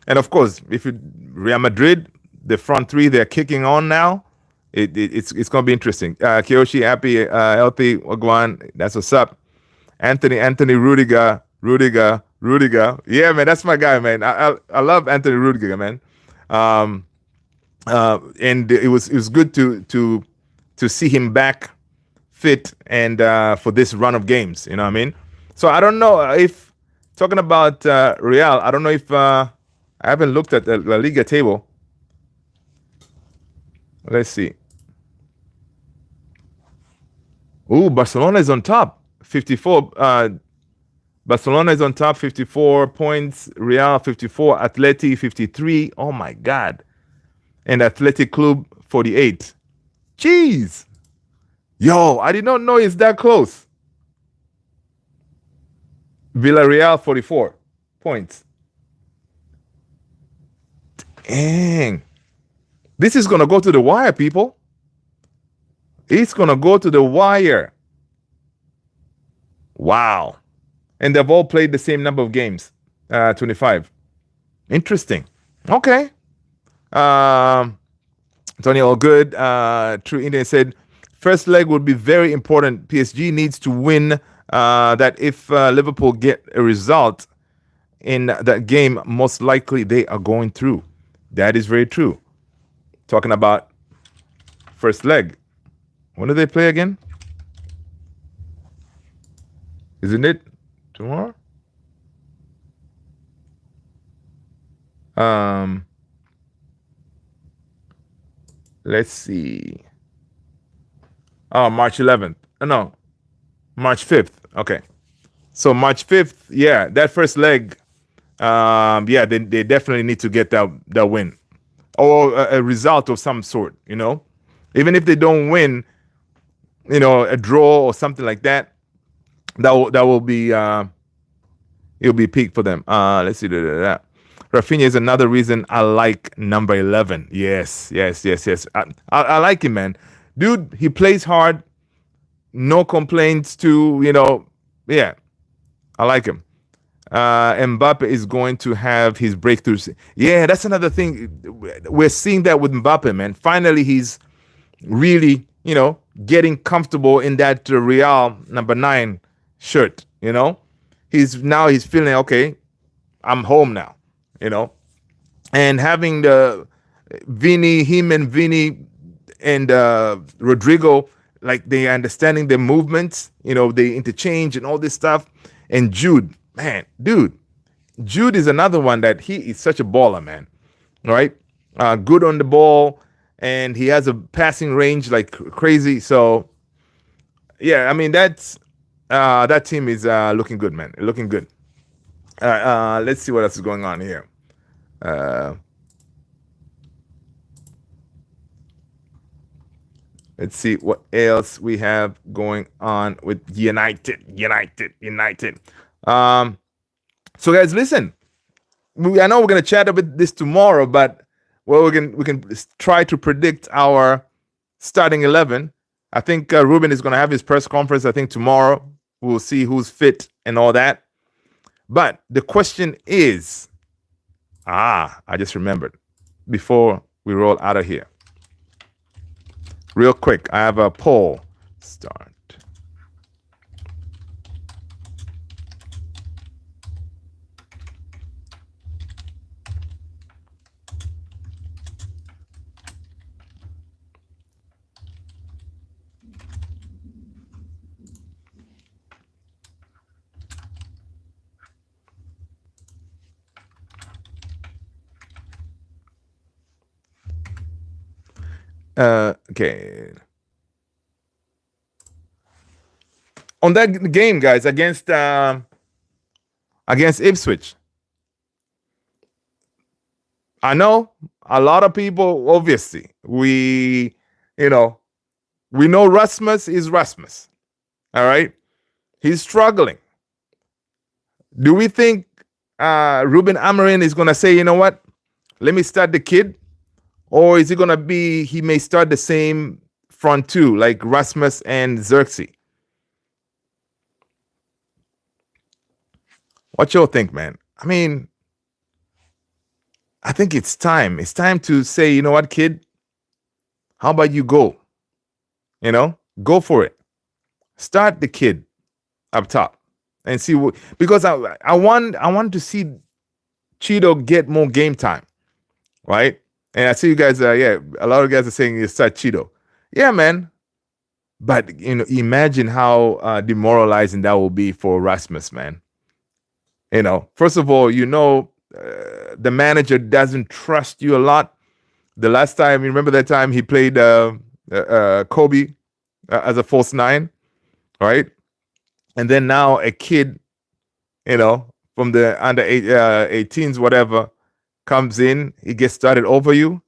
of course, if you Real Madrid, the front three, they're kicking on now. It's going to be interesting. Kiyoshi, happy, healthy, Wagwan. That's what's up. Anthony, Rudiger. Yeah, man, that's my guy, man. I love Anthony Rudiger, man. And it was good to see him back fit and for this run of games. You know what I mean? So I don't know if talking about Real. I don't know if I haven't looked at the La Liga table. Let's see. Ooh, Barcelona is on top, 54. Barcelona is on top, 54 points. Real 54, Atleti 53. Oh my God, and Athletic Club 48. Jeez, yo, I did not know it's that close. Villarreal 44 points. Dang. This is going to go to the wire, people. It's going to go to the wire. Wow. And they've all played the same number of games, 25. Interesting. Okay. Tony, all good. True Indian said, first leg would be very important. PSG needs to win. That if Liverpool get a result in that game, most likely they are going through. That is very true. Talking about first leg. When do they play again? Isn't it tomorrow? Let's see. Oh, March 11th. No, March 5th. Okay. So March 5th, yeah, that first leg, yeah, they definitely need to get that win or a result of some sort, you know. Even if they don't win, you know, a draw or something like that, that will be it'll be peak for them. Let's see. Rafinha is another reason I like number 11. Yes. I like him, man. Dude, he plays hard. No complaints to, you know, yeah. I like him. Mbappe is going to have his breakthroughs. Yeah, that's another thing. We're seeing that with Mbappe, man. Finally, he's really, you know, getting comfortable in that Real number 9 shirt, you know. He's feeling, okay, I'm home now, you know. And having him and Vini and Rodrigo, like they understanding their movements, you know, they interchange and all this stuff. And Jude, man, dude, Jude is another one that he is such a baller, man. Right? Good on the ball, and he has a passing range like crazy. So, yeah, I mean that team is looking good, man. Looking good. Let's see what else is going on here. Let's see what else we have going on with United. So guys, listen. I know we're gonna chat about this tomorrow, but well, we can try to predict our starting 11. I think Ruben is gonna have his press conference. I think tomorrow we'll see who's fit and all that. But the question is, I just remembered before we roll out of here. Real quick, I have a poll. Start. Okay. On that game, guys, against Ipswich, I know a lot of people. Obviously, we We know Rasmus is Rasmus. All right. He's struggling. Do we think Ruben Amorim is going to say, you know what? Let me start the kid? Or is it going to be he may start the same front two, like Rasmus and Xerxes? What y'all think, man? I mean, I think it's time. It's time to say, you know what, kid? How about you go? You know, go for it. Start the kid up top and see what, because I want to see Cheeto get more game time, right? And I see you guys, yeah, a lot of guys are saying you start Cheeto. Yeah, man. But you know, imagine how demoralizing that will be for Rasmus, man. You know, first of all, the manager doesn't trust you a lot. The last time, you remember that time he played Kobe as a false nine, right? And then now a kid, from the under 18s, whatever, comes in, he gets started over you.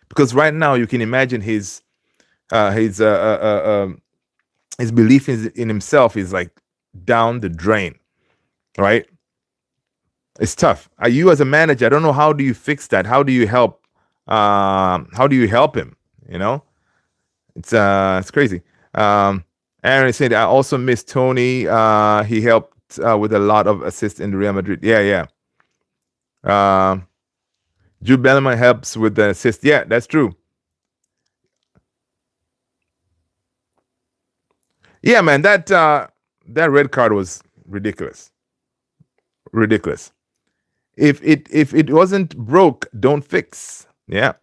Because right now you can imagine his belief in himself is like down the drain, right? It's tough. You as a manager, I don't know, how do you fix that? How do you help? How do you help him? It's crazy. Aaron said, I also miss Tony. He helped with a lot of assists in Real Madrid. Yeah. Jude Bellingham helps with the assist. Yeah, that's true. Yeah, man, that red card was ridiculous. Ridiculous. If it wasn't broke, don't fix. Yeah.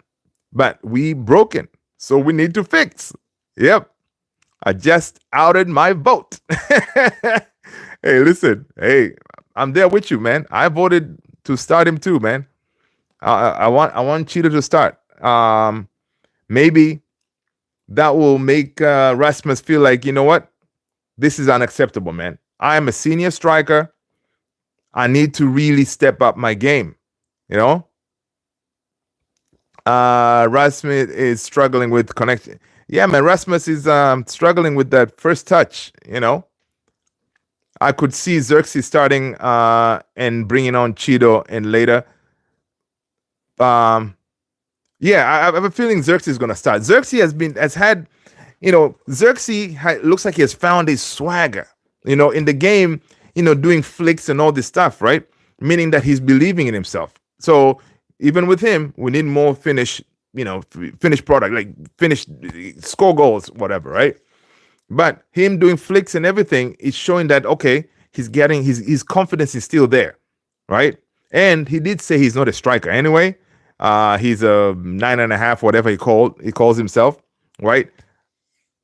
But we broken, so we need to fix. Yep. I just outed my vote. Hey, listen. Hey, I'm there with you, man. I voted to start him too, man. I want Cheetah to start. Maybe that will make Rasmus feel like, you know what? This is unacceptable, man. I am a senior striker. I need to really step up my game. Rasmus is struggling with connection. Yeah, man, Rasmus is struggling with that first touch. I could see Xerxes starting and bringing on Cheeto and later. Yeah, I have a feeling Xerxes is going to start. Xerxes looks like he has found his swagger, in the game, doing flicks and all this stuff, right? Meaning that he's believing in himself. So even with him, we need more finished product, like finished score goals, whatever, right? But him doing flicks and everything is showing that, okay, he's getting his confidence is still there, right? And he did say he's not a striker anyway. He's a 9.5, whatever he calls himself, right?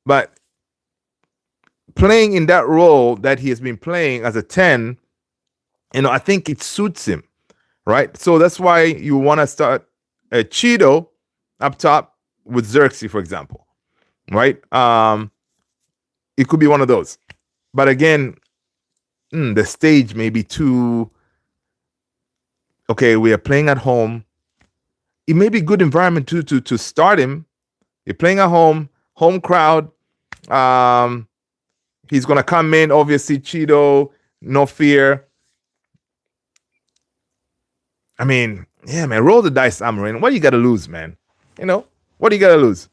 But playing in that role that he has been playing as a 10, I think it suits him, right? So that's why you want to start a Cheeto up top with Xerxes, for example, right? It could be one of those. But again, the stage may be too... Okay, we are playing at home. It may be a good environment to start him. You're playing at home crowd. He's going to come in, obviously, Cheeto, no fear. I mean, yeah, man, roll the dice, Amorim. What do you got to lose, man? What do you got to lose?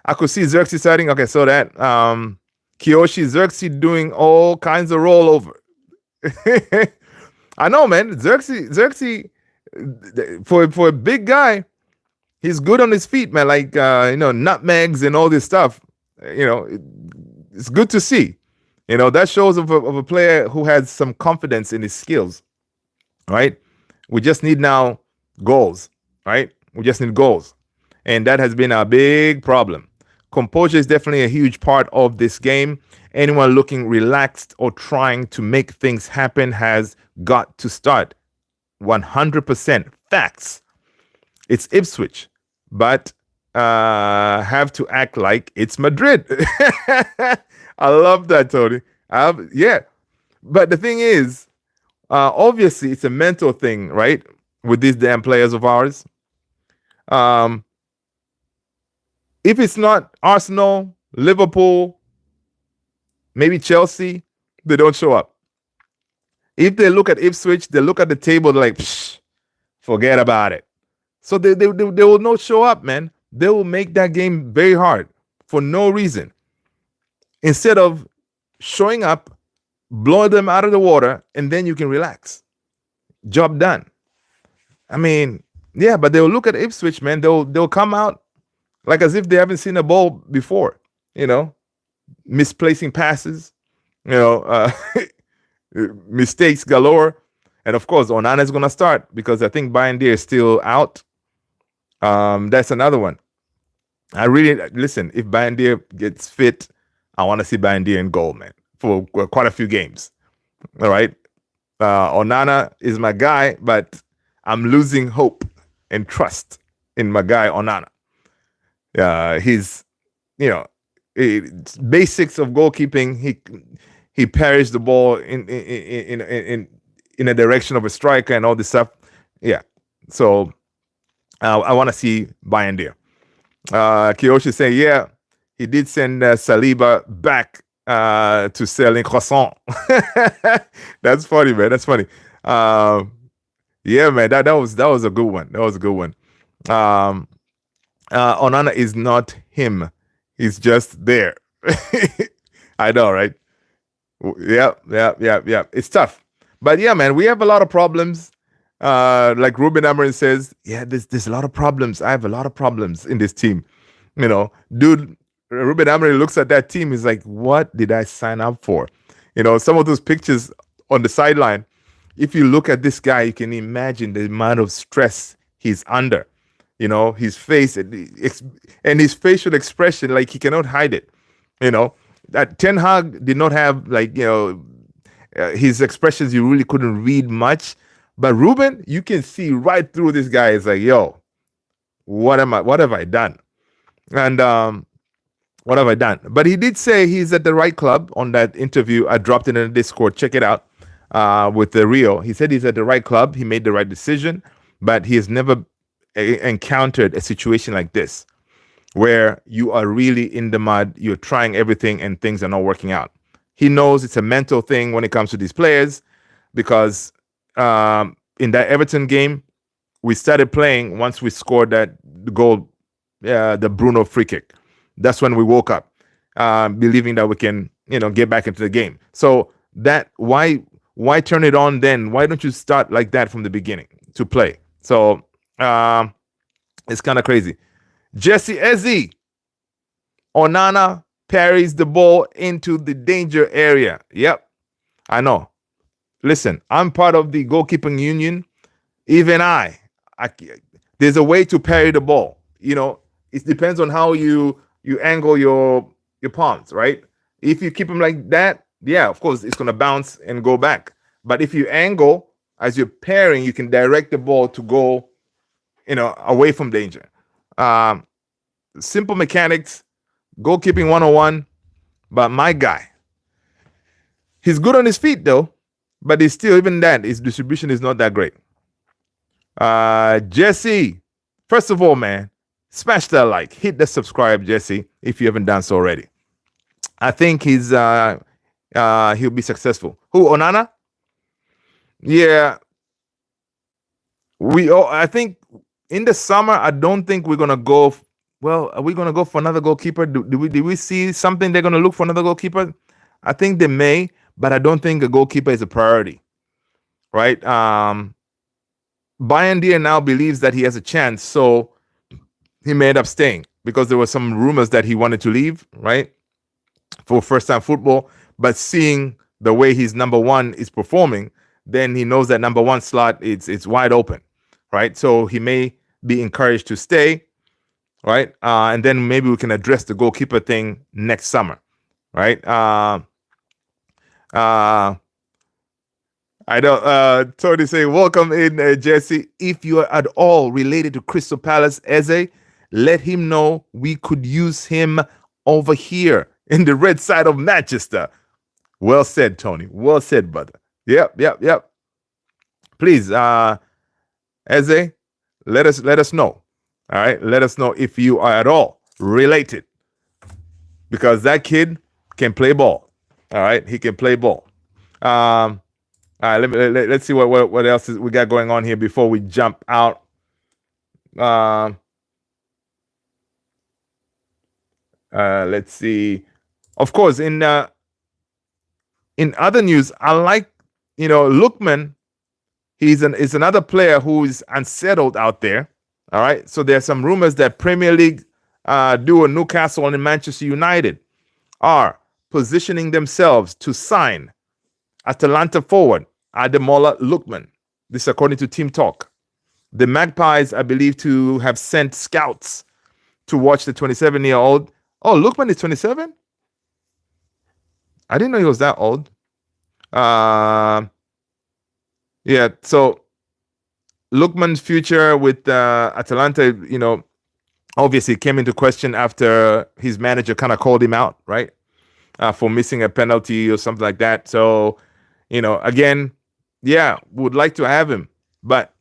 I could see Xerxes starting. Okay, so that Kiyoshi, Xerxes doing all kinds of rollover. I know, man. Xerxes, for a big guy, he's good on his feet, man. Like nutmegs and all this stuff. It's good to see. That shows of a player who has some confidence in his skills, right? We just need now goals, right? We just need goals. And that has been a big problem. Composure is definitely a huge part of this game. Anyone looking relaxed or trying to make things happen has got to start. 100% facts. It's Ipswich, but have to act like it's Madrid. I love that, Tony. Yeah. But the thing is, obviously, it's a mental thing, right? With these damn players of ours. If it's not Arsenal, Liverpool, maybe Chelsea, they don't show up. If they look at Ipswich, they look at the table, they're like, psh, forget about it. So they will not show up, man. They will make that game very hard for no reason. Instead of showing up, blow them out of the water, and then you can relax. Job done. I mean, yeah, but they'll look at Ipswich, man. They'll come out like as if they haven't seen a ball before, you know, misplacing passes, you know, mistakes galore. And of course, Onana is going to start because I think Bayindir is still out. That's another one. I really listen. If Bayindir gets fit, I want to see Bayindir in goal, man, for quite a few games. All right. Onana is my guy, but I'm losing hope and trust in my guy Onana. He's, you know, basics of goalkeeping. He parries the ball in a direction of a striker and all this stuff. Yeah. So I want to see Bayindir. Kiyoshi saying, yeah, he did send Saliba back to selling croissant. That's funny, man. That's funny. Yeah, man. That was a good one. That was a good one. Onana is not him. He's just there. I know, right? Yeah. It's tough. But yeah, man, we have a lot of problems. Like Ruben Amorim says, yeah, there's a lot of problems. I have a lot of problems in this team. You know, dude, Ruben Amorim looks at that team. He's like, what did I sign up for? You know, some of those pictures on the sideline, if you look at this guy, you can imagine the amount of stress he's under. You know, his face and his facial expression, like he cannot hide it. You know, that Ten Hag did not have, like, you know, his expressions, you really couldn't read much. But Ruben, you can see right through this guy. It's like, yo, what have I done? And what have I done? But he did say he's at the right club on that interview. I dropped it in the Discord. Check it out with the Rio. He said he's at the right club. He made the right decision, but he has never encountered a situation like this where you are really in the mud. You're trying everything and things are not working out. He knows it's a mental thing when it comes to these players because in that Everton game, we started playing once we scored that goal, the Bruno free kick. That's when we woke up, believing that we can, you know, get back into the game. So that why turn it on then? Why don't you start like that from the beginning to play? So it's kind of crazy. Jesse Eze, Onana parries the ball into the danger area. Yep, I know. Listen, I'm part of the goalkeeping union. Even I there's a way to parry the ball. You know, it depends on how you angle your palms, right? If you keep them like that, yeah, of course, it's going to bounce and go back. But if you angle as you're parrying, you can direct the ball to go, you know, away from danger. Simple mechanics, goalkeeping 101. But my guy, he's good on his feet though, but he's still, even that, his distribution is not that great. Jesse, first of all, man, smash that like, hit the subscribe, Jesse, if you haven't done so already. I think he'll be successful. Who, Onana? Yeah. I think in the summer, I don't think we're gonna go. Well, are we gonna go for another goalkeeper? Did we see something they're gonna look for another goalkeeper? I think they may, but I don't think a goalkeeper is a priority. Right? Bayindir now believes that he has a chance, so he may end up staying because there were some rumors that he wanted to leave, right? For first-time football, but seeing the way his number one is performing, then he knows that number one slot it's wide open, right? So he may be encouraged to stay, right? And then maybe we can address the goalkeeper thing next summer, right? I know Tony saying, welcome in, Jesse. If you are at all related to Crystal Palace Eze, let him know we could use him over here in the red side of Manchester. Well said, Tony. Well said, brother. Yep. Please, Eze, let us know. All right, let us know if you are at all related because that kid can play ball. All right, he can play ball. All right, let's see what else we got going on here before we jump out. Let's see. Of course, in other news, I like Lookman. Is another player who is unsettled out there. All right, so there's some rumors that Premier League duo Newcastle and Manchester United are positioning themselves to sign Atalanta forward Ademola Lookman. This according to Team Talk. The Magpies are believed to have sent scouts to watch the 27-year-old. Oh, Lookman is 27? I didn't know he was that old. Yeah, so Lookman's future with Atalanta, obviously came into question after his manager kind of called him out, right? For missing a penalty or something like that. So, again, yeah, would like to have him. But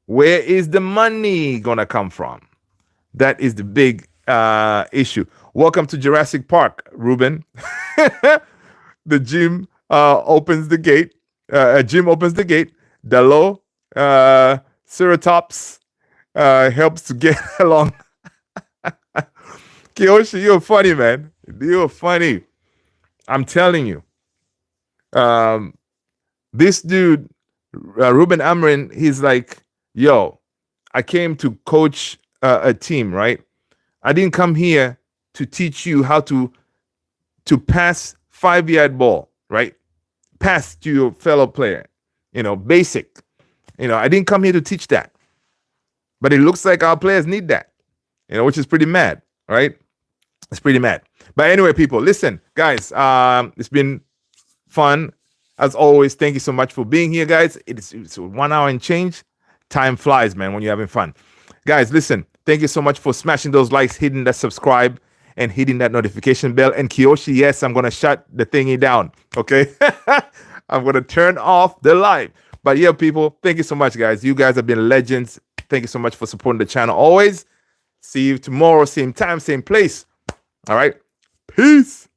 where is the money going to come from? That is the big issue. Welcome to Jurassic Park, Ruben. The gym opens the gate. Jim opens the gate. Dalo, Ceratops helps to get along. Kiyoshi, you're funny, man. You're funny. I'm telling you. This dude, Ruben Amorim, he's like, yo, I came to coach a team, right? I didn't come here to teach you how to pass 5-yard ball, right? Pass to your fellow player, basic. I didn't come here to teach that. But it looks like our players need that, which is pretty mad, right? It's pretty mad. But anyway, people, listen, guys, it's been fun. As always, thank you so much for being here, guys. It's 1 hour and change. Time flies, man, when you're having fun. Guys, listen, thank you so much for smashing those likes, hitting that subscribe, and hitting that notification bell. And Kiyoshi, yes, I'm going to shut the thingy down, okay? I'm going to turn off the live. But yeah, people, thank you so much, guys. You guys have been legends. Thank you so much for supporting the channel always. See you tomorrow, same time, same place. All right? Peace.